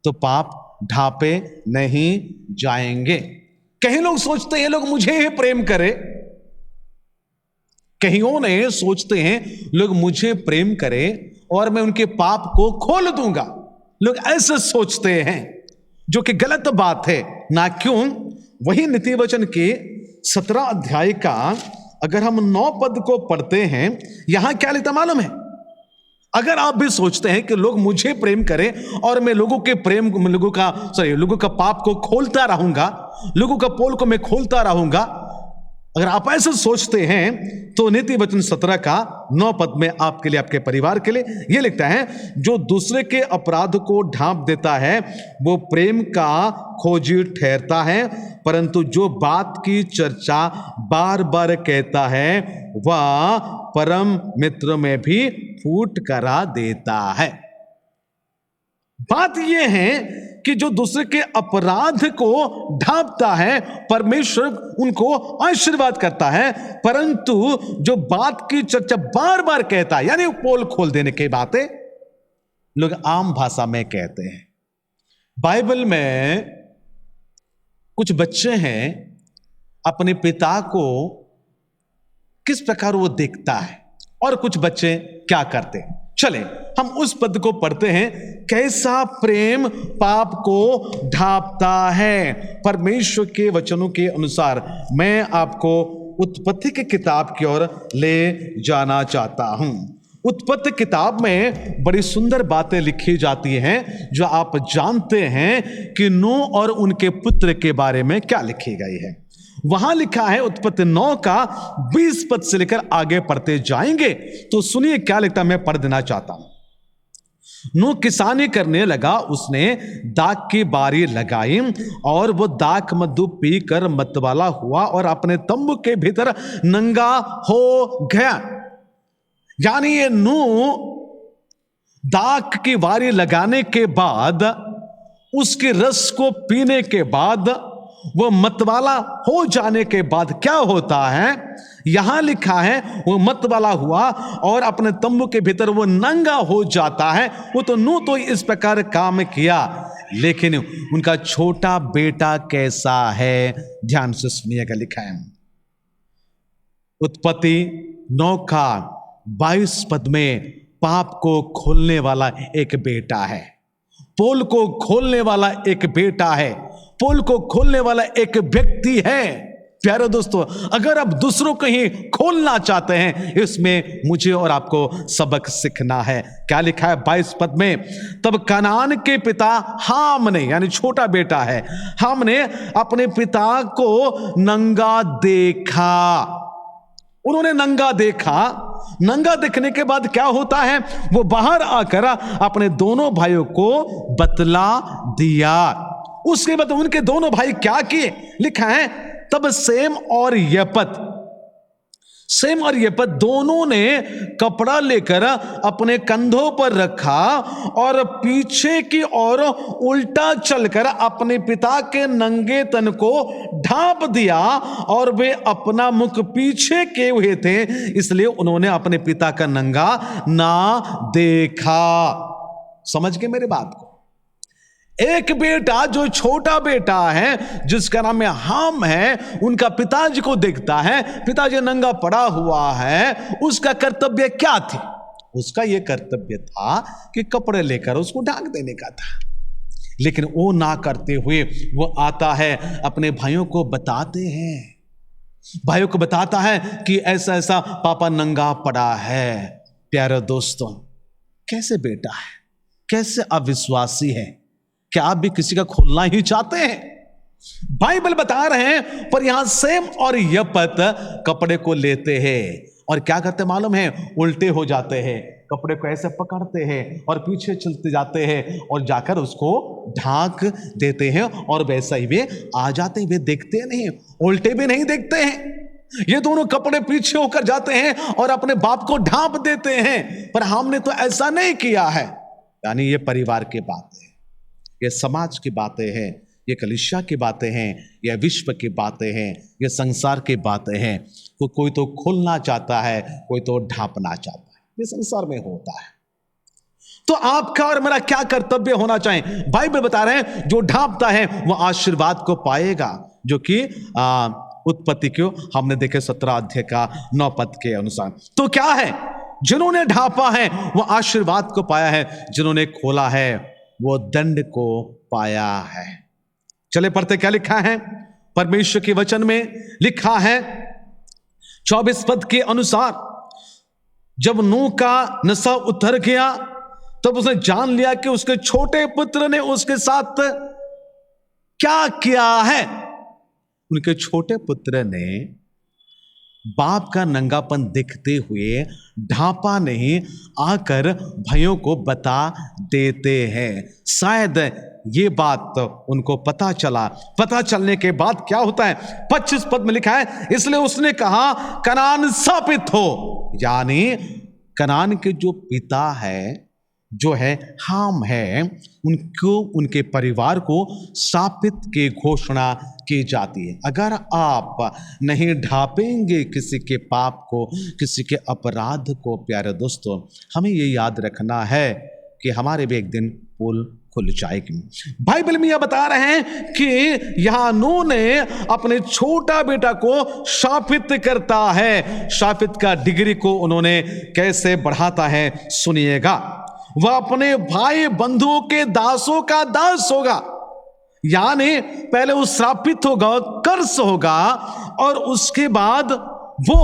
तो पाप ढांपे नहीं जाएंगे। कहीं लोग सोचते हैं लोग मुझे ही प्रेम करे, कहीं ने सोचते हैं लोग मुझे प्रेम करे और मैं उनके पाप को खोल दूंगा। लोग ऐसे सोचते हैं, जो कि गलत बात है ना। क्यों? वही नीति वचन के 17 अध्याय का अगर हम 9 पद को पढ़ते हैं, यहां क्या लिखा मालूम है? अगर आप भी सोचते हैं कि लोग मुझे प्रेम करें और मैं लोगों का पाप को खोलता रहूंगा, लोगों का पोल को मैं खोलता रहूंगा, अगर आप ऐसे सोचते हैं तो नीति वचन 17 का 9 पद में आपके लिए, आपके परिवार के लिए यह लिखता है, जो दूसरे के अपराध को ढांप देता है वो प्रेम का खोजी ठहरता है, परंतु जो बात की चर्चा बार बार कहता है वह परम मित्र में भी फूट करा देता है। बात यह है कि जो दूसरे के अपराध को ढांपता है, परमेश्वर उनको आशीर्वाद करता है, परंतु जो बात की चर्चा बार बार कहता है, यानी पोल खोल देने की बातें लोग आम भाषा में कहते हैं। बाइबल में कुछ बच्चे हैं, अपने पिता को किस प्रकार वो देखता है और कुछ बच्चे क्या करते हैं। चले हम उस पद को पढ़ते हैं, कैसा प्रेम पाप को ढांपता है। परमेश्वर के वचनों के अनुसार मैं आपको उत्पत्ति की किताब की ओर ले जाना चाहता हूं। उत्पत्ति किताब में बड़ी सुंदर बातें लिखी जाती हैं, जो आप जानते हैं कि नूह और उनके पुत्र के बारे में क्या लिखी गई है। वहां लिखा है उत्पत्ति 9 का 20 पद से लेकर आगे पढ़ते जाएंगे तो सुनिए क्या लिखता, मैं पढ़ देना चाहता हूं। नूह किसानी करने लगा, उसने दाख की बारी लगाई और वो दाख मधु पीकर मतवाला हुआ और अपने तंबू के भीतर नंगा हो गया। यानी ये नूह दाख की बारी लगाने के बाद, उसके रस को पीने के बाद, वो मतवाला हो जाने के बाद क्या होता है, यहां लिखा है वो मतवाला हुआ और अपने तंबू के भीतर वो नंगा हो जाता है। वो तो नूह तो इस प्रकार काम किया, लेकिन उनका छोटा बेटा कैसा है, ध्यान से सुनिएगा। लिखा है उत्पत्ति 9 का 22 पद में, पाप को खोलने वाला एक बेटा है, पोल को खोलने वाला एक बेटा है, पोल को खोलने वाला एक व्यक्ति है। प्यारे दोस्तों, अगर आप दूसरों को ही खोलना चाहते हैं, इसमें मुझे और आपको सबक सीखना है। क्या लिखा है 22 पद में, तब कनान के पिता हाम ने, यानी छोटा बेटा है, हाम ने अपने पिता को नंगा देखा। उन्होंने नंगा देखा। नंगा देखने के बाद क्या होता है, वो बाहर आकर अपने दोनों भाइयों को बतला दिया। उसके बाद उनके दोनों भाई क्या किए, लिखा है तब सेम और यपत दोनों ने कपड़ा लेकर अपने कंधों पर रखा और पीछे की ओर उल्टा चलकर अपने पिता के नंगे तन को ढांप दिया, और वे अपना मुख पीछे किए हुए थे, इसलिए उन्होंने अपने पिता का नंगा ना देखा। समझ गए मेरी बात को? एक बेटा जो छोटा बेटा है, जिसका नाम है हाम है, उनका पिताजी को देखता है, पिताजी नंगा पड़ा हुआ है, उसका कर्तव्य क्या थी? उसका यह कर्तव्य था कि कपड़े लेकर उसको ढांक देने का था। लेकिन वो ना करते हुए वो आता है, अपने भाइयों को बताते हैं, भाइयों को बताता है कि ऐसा ऐसा पापा नंगा पड़ा है। प्यारे दोस्तों, कैसे बेटा है, कैसे अविश्वासी है, क्या आप भी किसी का खोलना ही चाहते हैं? बाइबल बता रहे हैं, पर यहां सेम और यपत कपड़े को लेते हैं और क्या करते मालूम है, उल्टे हो जाते हैं, कपड़े को ऐसे पकड़ते हैं और पीछे चलते जाते हैं और जाकर उसको ढांक देते हैं, और वैसा ही वे आ जाते हैं। वे देखते नहीं, उल्टे भी नहीं देखते हैं, ये दोनों कपड़े पीछे होकर जाते हैं और अपने बाप को ढांप देते हैं। पर हमने तो ऐसा नहीं किया है। यानी ये परिवार की बातें, ये समाज की बातें हैं, ये कलीसिया की बातें हैं, ये विश्व की बातें हैं, ये संसार की बातें हैं। कोई तो खोलना चाहता है, कोई तो ढांपना चाहता है। ये संसार में होता है। तो आपका और मेरा क्या कर्तव्य होना चाहिए? बाइबल बता रहे हैं, जो ढांपता है वह आशीर्वाद को पाएगा, जो कि उत्पत्ति को हमने देखे 17 अध्याय का 9 पद के अनुसार। तो क्या है, जिन्होंने ढांपा है वह आशीर्वाद को पाया है, जिन्होंने खोला है वो दंड को पाया है। चले पढ़ते, क्या लिखा है परमेश्वर के वचन में? लिखा है 24 पद के अनुसार, जब नूह का नशा उतर गया तब उसने जान लिया कि उसके छोटे पुत्र ने उसके साथ क्या किया है। उनके छोटे पुत्र ने बाप का नंगापन देखते हुए ढांपा नहीं, आकर भाइयों को बता देते हैं। शायद ये बात उनको पता चला। पता चलने के बाद क्या होता है, 25 पद में लिखा है, इसलिए उसने कहा कनान शापित हो। यानी कनान के जो पिता है, जो है हाम है, उनको, उनके परिवार को शापित की घोषणा की जाती है। अगर आप नहीं ढांपेंगे किसी के पाप को, किसी के अपराध को, प्यारे दोस्तों, हमें ये याद रखना है कि हमारे भी एक दिन पुल खुल जाएगी। बाइबल में यह बता रहे हैं कि यहां नूह ने अपने छोटा बेटा को शापित करता है। शापित का डिग्री को उन्होंने कैसे बढ़ाता है, सुनिएगा। वह अपने भाई बंधुओं के दासों का दास होगा। यानी पहले वो श्रापित होगा, कर्स होगा, और उसके बाद वो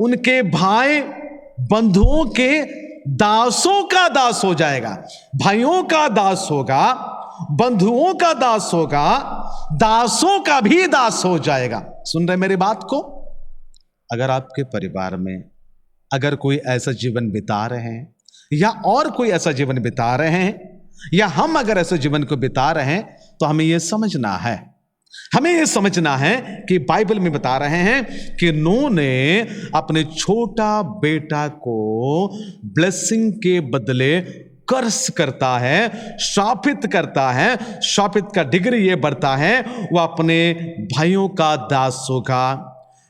उनके भाई बंधुओं के दासों का दास हो जाएगा। भाइयों का दास होगा, बंधुओं का दास होगा, दासों का भी दास हो जाएगा। सुन रहे मेरी बात को? अगर आपके परिवार में अगर कोई ऐसा जीवन बिता रहे हैं, या और कोई ऐसा जीवन बिता रहे हैं, या हम अगर ऐसे जीवन को बिता रहे हैं, तो हमें यह समझना है, हमें यह समझना है कि बाइबल में बता रहे हैं कि नूह ने अपने छोटा बेटा को ब्लेसिंग के बदले कर्स करता है, शापित करता है। शापित का डिग्री ये बढ़ता है, वो अपने भाइयों का दास होगा,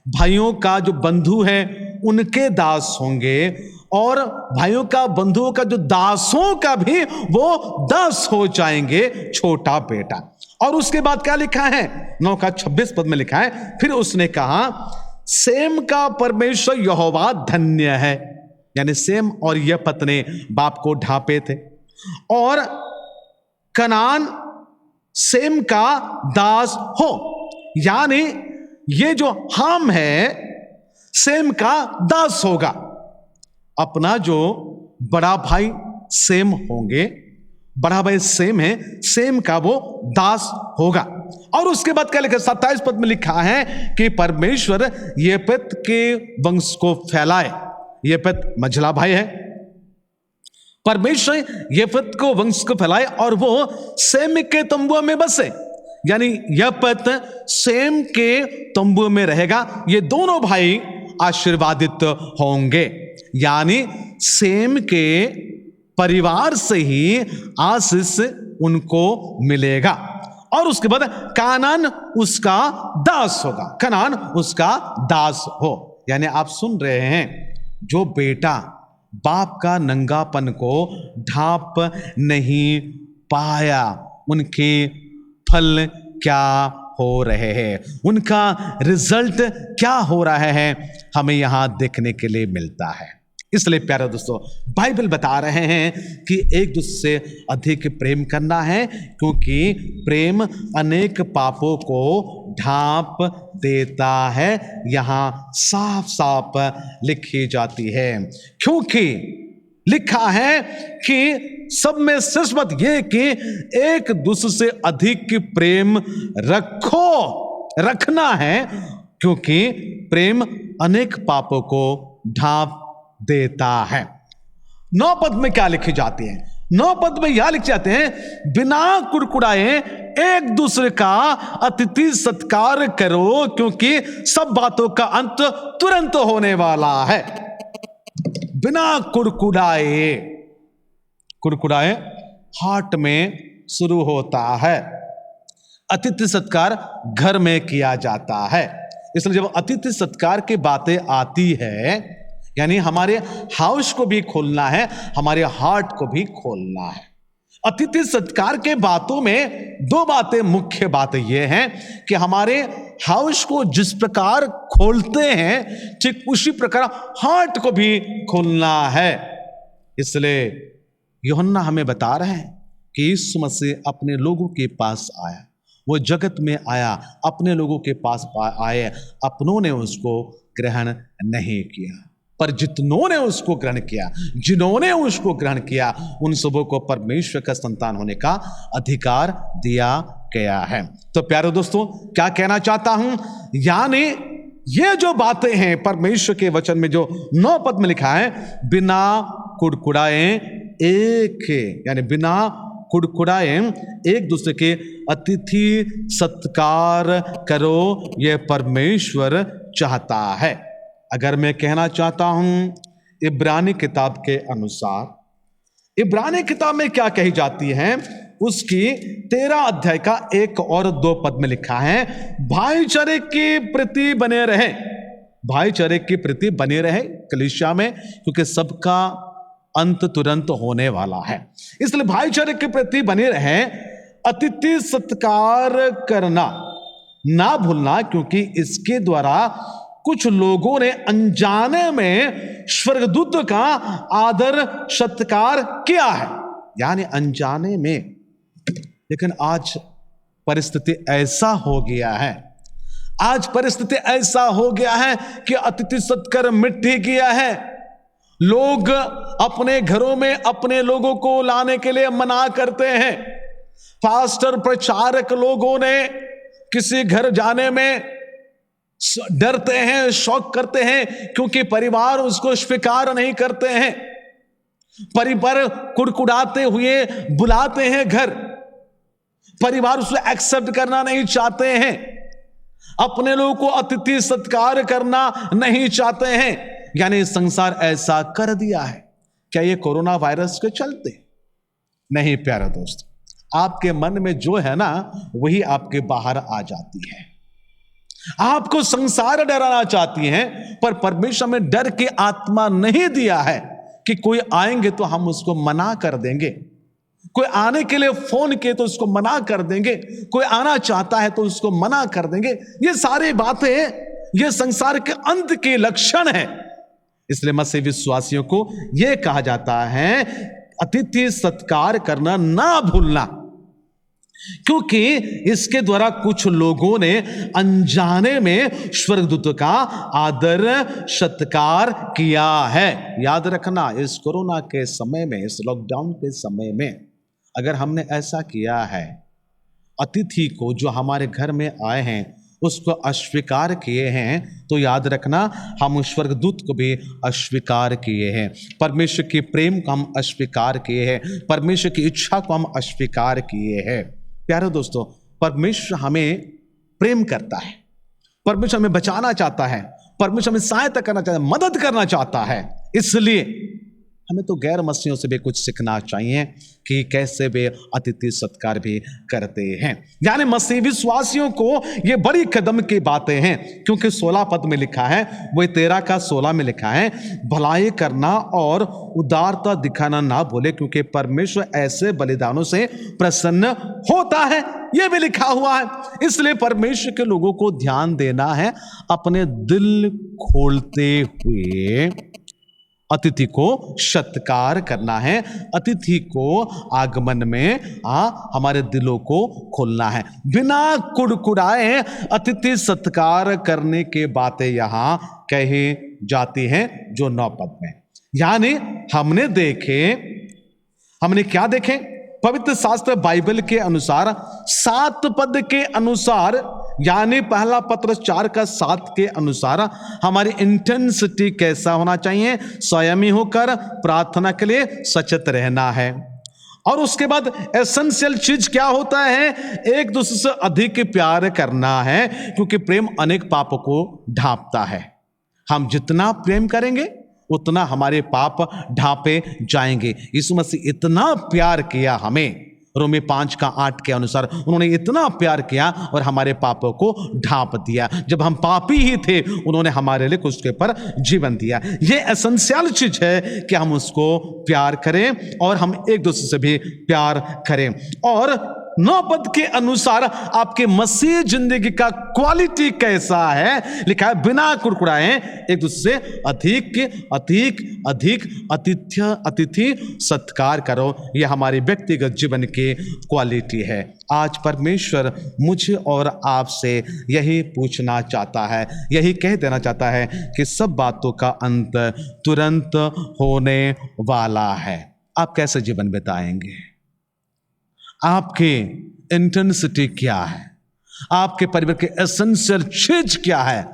भाइयों का जो बंधु है उनके दास होंगे, और भाइयों का बंधुओं का जो दासों का भी वो दास हो जाएंगे, छोटा बेटा। और उसके बाद क्या लिखा है, 9 का 26 पद में लिखा है, फिर उसने कहा सेम का परमेश्वर यहोवा धन्य है। यानी सेम और यफत ने बाप को ढांपे थे, और कनान सेम का दास हो। यानी ये जो हम है सेम का दास होगा, अपना जो बड़ा भाई सेम होंगे, बड़ा भाई सेम है, सेम का वो दास होगा। और उसके बाद क्या लिखा, 27 पद में लिखा है कि परमेश्वर येपेत के वंश को फैलाए। येपेत मझला भाई है, परमेश्वर येपेत को वंश को फैलाए और वो सेम के तंबुओं में बसे। यानी येपेत सेम के तंबुओं में रहेगा, ये दोनों भाई आशीर्वादित होंगे। यानी सेम के परिवार से ही आशीष उनको मिलेगा। और उसके बाद कानान उसका दास होगा, कनान उसका दास हो। यानी आप सुन रहे हैं, जो बेटा बाप का नंगापन को ढांप नहीं पाया, उनके फल क्या हो रहे हैं, उनका रिजल्ट क्या हो रहा है, हमें यहां देखने के लिए मिलता है। इसलिए प्यारे दोस्तों, बाइबल बता रहे हैं कि एक दूसरे से अधिक प्रेम करना है, क्योंकि प्रेम अनेक पापों को ढांप देता है। यहां साफ साफ लिखी जाती है, क्योंकि लिखा है कि सब में श्रेष्ठ बात यह कि एक दूसरे से अधिक प्रेम रखना है, क्योंकि प्रेम अनेक पापों को ढांप देता है। 9 पद में क्या लिखी जाती है, 9 पद में यह लिख जाते हैं, बिना कुड़कुड़ाए एक दूसरे का अतिथि सत्कार करो, क्योंकि सब बातों का अंत तुरंत होने वाला है। बिना कुड़कुड़ाए, कुड़कुड़ाए हार्ट में शुरू होता है। अतिथि सत्कार घर में किया जाता है। इसलिए जब अतिथि सत्कार की बातें आती है, यानी हमारे हाउस को भी खोलना है, हमारे हार्ट को भी खोलना है। अतिथि सत्कार के बातों में 2 बातें, मुख्य बातें यह हैं कि हमारे हाउस को जिस प्रकार खोलते हैं, ठीक उसी प्रकार हार्ट को भी खोलना है। इसलिए यूहन्ना हमें बता रहे हैं कि यीशु मसीह अपने लोगों के पास आया, वो जगत में आया, अपने लोगों के पास आए, अपनों ने उसको ग्रहण नहीं किया, पर जितनों ने उसको ग्रहण किया, जिन्होंने उसको ग्रहण किया, उन सबों को परमेश्वर का संतान होने का अधिकार दिया गया है। तो प्यारे दोस्तों, क्या कहना चाहता हूं, यानी ये जो बातें हैं परमेश्वर के वचन में जो 9 पद में लिखा है, बिना कुड़कुड़ाए यानी बिना कुड़कुड़ाए एक दूसरे के अतिथि सत्कार करो, यह परमेश्वर चाहता है। अगर मैं कहना चाहता हूं, इब्रानी किताब के अनुसार, इब्रानी किताब में क्या कही जाती है, उसकी 13 अध्याय का 1 और 2 पद में लिखा है, भाईचारे के प्रति बने रहे, भाईचारे के प्रति बने रहे कलीसिया में, क्योंकि सबका अंत तुरंत होने वाला है। इसलिए भाईचारे के प्रति बने रहे, अतिथि सत्कार करना ना भूलना, क्योंकि इसके द्वारा कुछ लोगों ने अनजाने में स्वर्गदूत का आदर सत्कार किया है, यानी अनजाने में। लेकिन आज परिस्थिति ऐसा हो गया है, आज परिस्थिति ऐसा हो गया है कि अतिथि सत्कार मिट ही गया है। लोग अपने घरों में अपने लोगों को लाने के लिए मना करते हैं। पास्टर, प्रचारक लोगों ने किसी घर जाने में डरते हैं, शौक करते हैं, क्योंकि परिवार उसको स्वीकार नहीं करते हैं। परिवार कुड़कुड़ाते हुए बुलाते हैं घर, परिवार उसे एक्सेप्ट करना नहीं चाहते हैं, अपने लोगों को अतिथि सत्कार करना नहीं चाहते हैं। यानी संसार ऐसा कर दिया है। क्या ये कोरोना वायरस के चलते? नहीं प्यारे दोस्त, आपके मन में जो है ना वही आपके बाहर आ जाती है। आपको संसार डराना चाहती है, पर परमेश्वर में डर की आत्मा नहीं दिया है कि कोई आएंगे तो हम उसको मना कर देंगे, कोई आने के लिए फोन किए तो उसको मना कर देंगे, कोई आना चाहता है तो उसको मना कर देंगे। ये सारी बातें ये संसार के अंत के लक्षण है। इसलिए मसीह विश्वासियों को यह कहा जाता है अतिथि सत्कार करना ना भूलना, क्योंकि इसके द्वारा कुछ लोगों ने अनजाने में स्वर्गदूत का आदर सत्कार किया है। याद रखना, इस कोरोना के समय में, इस लॉकडाउन के समय में अगर हमने ऐसा किया है, अतिथि को जो हमारे घर में आए हैं उसको अस्वीकार किए हैं, तो याद रखना हम स्वर्गदूत को भी अस्वीकार किए हैं, परमेश्वर के प्रेम को हम अस्वीकार किए हैं, परमेश्वर की इच्छा को हम अस्वीकार किए हैं। प्यारे दोस्तों, परमेश्वर हमें प्रेम करता है, परमेश्वर हमें बचाना चाहता है, परमेश्वर हमें सहायता करना चाहता है, मदद करना चाहता है। इसलिए हमें तो गैर मसीहियों से भी कुछ सीखना चाहिए कि कैसे वे अतिथि सत्कार भी करते हैं। यानी मसीह विश्वासियों को ये बड़ी कदम की बातें हैं, क्योंकि 16 पद में लिखा है, वही 13 का 16 में लिखा है, भलाई करना और उदारता दिखाना ना भूले, क्योंकि परमेश्वर ऐसे बलिदानों से प्रसन्न होता है। ये भी लिखा हुआ है। इसलिए परमेश्वर के लोगों को ध्यान देना है, अपने दिल खोलते हुए अतिथि को सत्कार करना है, अतिथि को आगमन में हमारे दिलों को खोलना है, बिना कुड़कुड़ाए अतिथि सत्कार करने के बातें यहां कही जाती हैं जो 9 पद में। यानी हमने क्या देखे? पवित्र शास्त्र बाइबल के अनुसार 7 पद के अनुसार, यानी पहला पत्रस 4 का 7 के अनुसार हमारी इंटेंसिटी कैसा होना चाहिए? संयमी होकर प्रार्थना के लिए सचेत रहना है। और उसके बाद एसेंशियल चीज क्या होता है? एक दूसरे से अधिक प्यार करना है, क्योंकि प्रेम अनेक पापों को ढांपता है। हम जितना प्रेम करेंगे उतना हमारे पाप ढांपे जाएंगे। यीशु मसीह इतना प्यार किया हमें, रोमी 5 का 8 के अनुसार उन्होंने इतना प्यार किया और हमारे पापों को ढांप दिया। जब हम पापी ही थे, उन्होंने हमारे लिए उसके ऊपर जीवन दिया। ये एसेंशियल चीज है कि हम उसको प्यार करें और हम एक दूसरे से भी प्यार करें। और 9 पद के अनुसार आपके मसीह जिंदगी का क्वालिटी कैसा है? लिखा है, बिना कुड़कुड़ाए एक दूसरे से अधिक अतिथि सत्कार करो। यह हमारी व्यक्तिगत जीवन की क्वालिटी है। आज परमेश्वर मुझे और आपसे यही पूछना चाहता है, यही कह देना चाहता है कि सब बातों का अंत तुरंत होने वाला है। आप कैसे जीवन बिताएंगे? आपकी इंटेंसिटी क्या है? आपके परिवार की एसेंशियल चीज क्या है?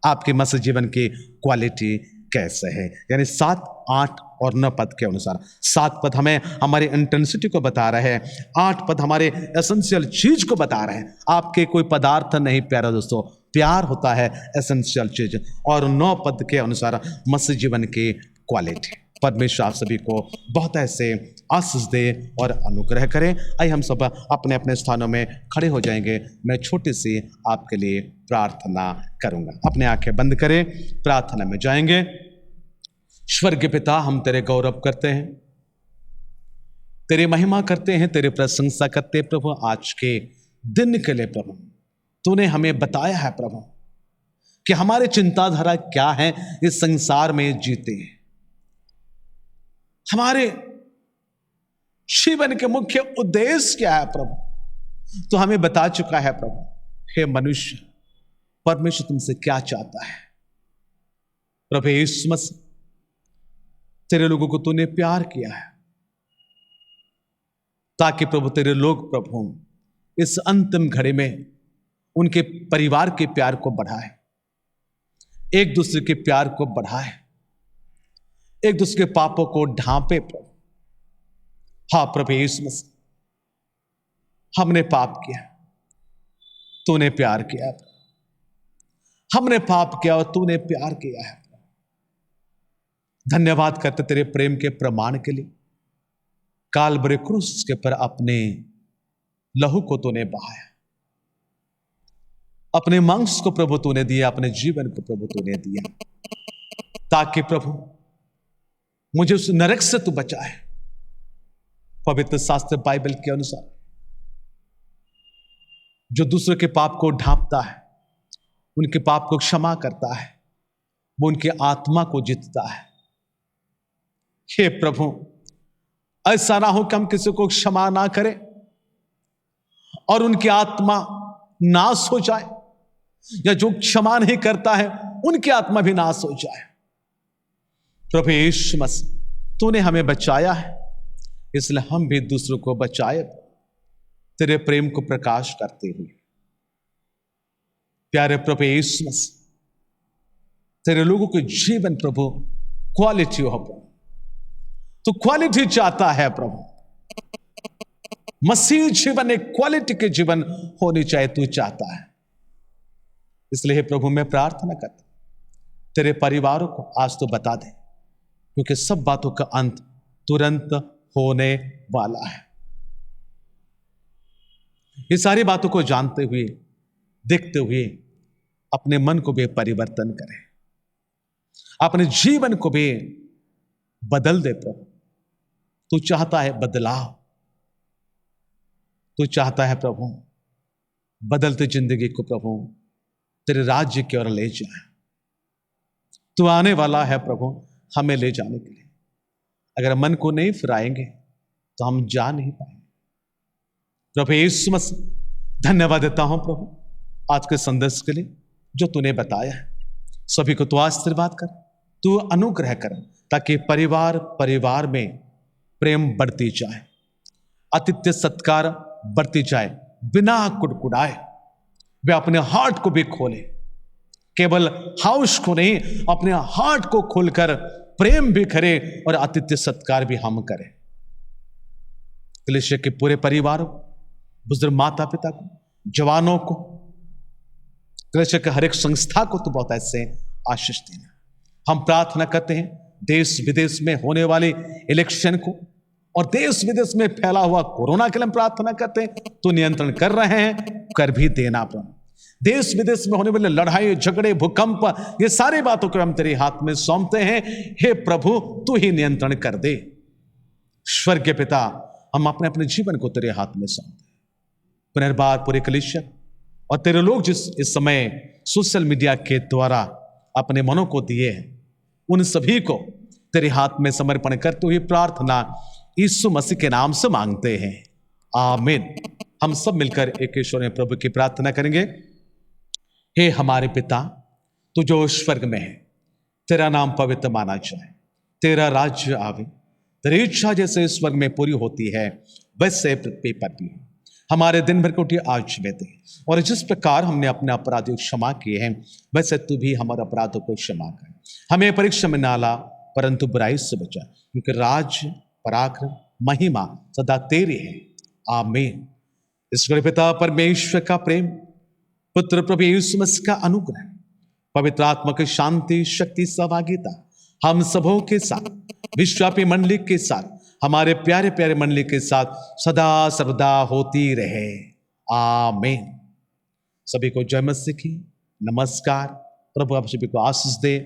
आपके मसीह जीवन की क्वालिटी कैसे है? यानी 7, 8 और 9 पद के अनुसार 7 पद हमें हमारी इंटेंसिटी को बता रहे हैं, 8 पद हमारे एसेंशियल चीज को बता रहे हैं। आपके कोई पदार्थ नहीं प्यारे दोस्तों, प्यार होता है एसेंशियल चीज। और 9 पद के अनुसार मसीह जीवन की क्वालिटी। परमेश्वर आप सभी को बहुत ऐसे आशीष दे और अनुग्रह करें। आइए हम सब अपने अपने स्थानों में खड़े हो जाएंगे। मैं छोटी सी आपके लिए प्रार्थना करूंगा। अपने आंखें बंद करें, प्रार्थना में जाएंगे। स्वर्गीय पिता, हम तेरे गौरव करते हैं, तेरी महिमा करते हैं, तेरी प्रशंसा करते हैं प्रभु। आज के दिन के लिए प्रभु तूने हमें बताया है प्रभु कि हमारे चिंताधारा क्या है, इस संसार में जीते हैं। हमारे जीवन के मुख्य उद्देश्य क्या है प्रभु, तो हमें बता चुका है प्रभु। हे मनुष्य, परमेश्वर तुमसे क्या चाहता है प्रभु? यीशु मसीह, तेरे लोगों को तूने प्यार किया है ताकि प्रभु तेरे लोग प्रभु इस अंतिम घड़ी में उनके परिवार के प्यार को बढ़ाए, एक दूसरे के प्यार को बढ़ाए। एक दूसरे के पापों को ढांपे प्रभु। हाँ प्रभु यीशु मसीह, हमने पाप किया, तूने प्यार किया। हमने पाप किया और तूने प्यार किया है। धन्यवाद करते तेरे प्रेम के प्रमाण के लिए। काल्वरी क्रूस के पर अपने लहू को तूने बहाया, अपने मांस को प्रभु तूने दिया, अपने जीवन को प्रभु तूने दिया, ताकि प्रभु मुझे उस नरक से तू बचाए। पवित्र शास्त्र बाइबल के अनुसार जो दूसरे के पाप को ढांपता है, उनके पाप को क्षमा करता है, वो उनकी आत्मा को जीतता है। हे प्रभु, ऐसा ना हो कि हम किसी को क्षमा ना करें और उनकी आत्मा नाश हो जाए, या जो क्षमा नहीं करता है उनकी आत्मा भी नाश हो जाए। प्रभु यीशु मसीह, तूने हमें बचाया है, इसलिए हम भी दूसरों को बचाए तेरे प्रेम को प्रकाश करते हुए। प्यारे प्रभु यीशु मसीह, तेरे लोगों के जीवन प्रभु क्वालिटी हो प्रभु, तो क्वालिटी चाहता है प्रभु। मसीह जीवन एक क्वालिटी के जीवन होनी चाहिए, तू चाहता है। इसलिए हे प्रभु, मैं प्रार्थना करता तेरे परिवारों को आज तो बता दे, क्योंकि सब बातों का अंत तुरंत होने वाला है। ये सारी बातों को जानते हुए, देखते हुए अपने मन को भी परिवर्तन करें, अपने जीवन को भी बदल दे प्रभु। तू चाहता है बदलाव, तू चाहता है प्रभु बदलते जिंदगी को प्रभु तेरे राज्य की ओर ले जाए। तू आने वाला है प्रभु हमें ले जाने के लिए। अगर मन को नहीं फिराएंगे तो हम जा नहीं पाएंगे। प्रभु यीशु मसीह, धन्यवाद देता हूं प्रभु आज के संदेश के लिए जो तूने बताया है। सभी को तू आशीर्वाद कर, तू अनुग्रह कर, ताकि परिवार परिवार में प्रेम बढ़ती जाए, आतिथ्य सत्कार बढ़ती जाए, बिना कुड़कुड़ाए। वे अपने हार्ट को भी खोले, केवल हाउस को नहीं, अपने हार्ट को खोलकर प्रेम भी करे और आतिथ्य सत्कार भी हम करें। कलीसिया के पूरे परिवार को, बुजुर्ग माता पिता को, जवानों को, कलीसिया के हर एक संस्था को तो बहुत ऐसे आशीष देना। हम प्रार्थना करते हैं देश विदेश में होने वाले इलेक्शन को और देश विदेश में फैला हुआ कोरोना के लिए हम प्रार्थना करते हैं, तो नियंत्रण कर रहे हैं, कर भी देना प्रभु। देश विदेश में होने वाले लड़ाई झगड़े भूकंप, ये सारी बातों को हम तेरे हाथ में सौंपते हैं। हे प्रभु, तू ही नियंत्रण कर दे। स्वर्गीय पिता, हम अपने अपने जीवन को तेरे हाथ में सौंपते हैं। पुनर्बार पूरे कलीसिया और तेरे लोग जिस इस समय सोशल मीडिया के द्वारा अपने मनों को दिए हैं, उन सभी को तेरे हाथ में समर्पण करते हुए प्रार्थना यीशु मसीह के नाम से मांगते हैं, आमीन। हम सब मिलकर एक ईश्वर प्रभु की प्रार्थना करेंगे। हे हमारे पिता, तू जो स्वर्ग में है, तेरा नाम पवित्र माना जाए, तेरा राज्य आवे, तेरी इच्छा जैसे स्वर्ग में पूरी होती है वैसे पृथ्वी पर भी। हमारे दिन भर को आज में दे, और जिस प्रकार हमने अपने अपराधों को क्षमा किए हैं वैसे तू भी हमारे अपराधों को क्षमा कर। हमें परीक्षा में ना ला, परंतु बुराई से बचा, क्योंकि राज्य पराक्रम महिमा सदा तेरी है, आमीन। ईश्वर पिता परमेश्वर का प्रेम, पुत्र प्रभु यीशु मसीह का अनुग्रह, पवित्र आत्मा की शांति शक्ति सहभागिता हम सबों के साथ, विश्वव्यापी मंडली के साथ, हमारे प्यारे प्यारे मंडली के साथ सदा सर्वदा होती रहे, आमीन। सभी को जय मसीह की नमस्कार। प्रभु आप सभी को आशीष दे,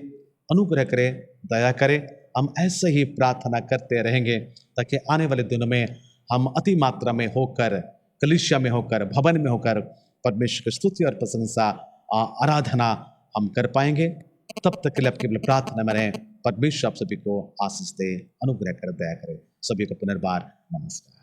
अनुग्रह करे, दया करे। हम ऐसे ही प्रार्थना करते रहेंगे ताकि आने वाले दिनों में हम अति मात्रा में होकर, कलीसिया में होकर, भवन में होकर परमेश्वर की स्तुति और प्रशंसा आराधना हम कर पाएंगे। तब तक के लिए आपके प्रार्थना में रहें। परमेश्वर आप सभी को आशीष दे, अनुग्रह कर, दया करे। सभी को पुनर्बार नमस्कार।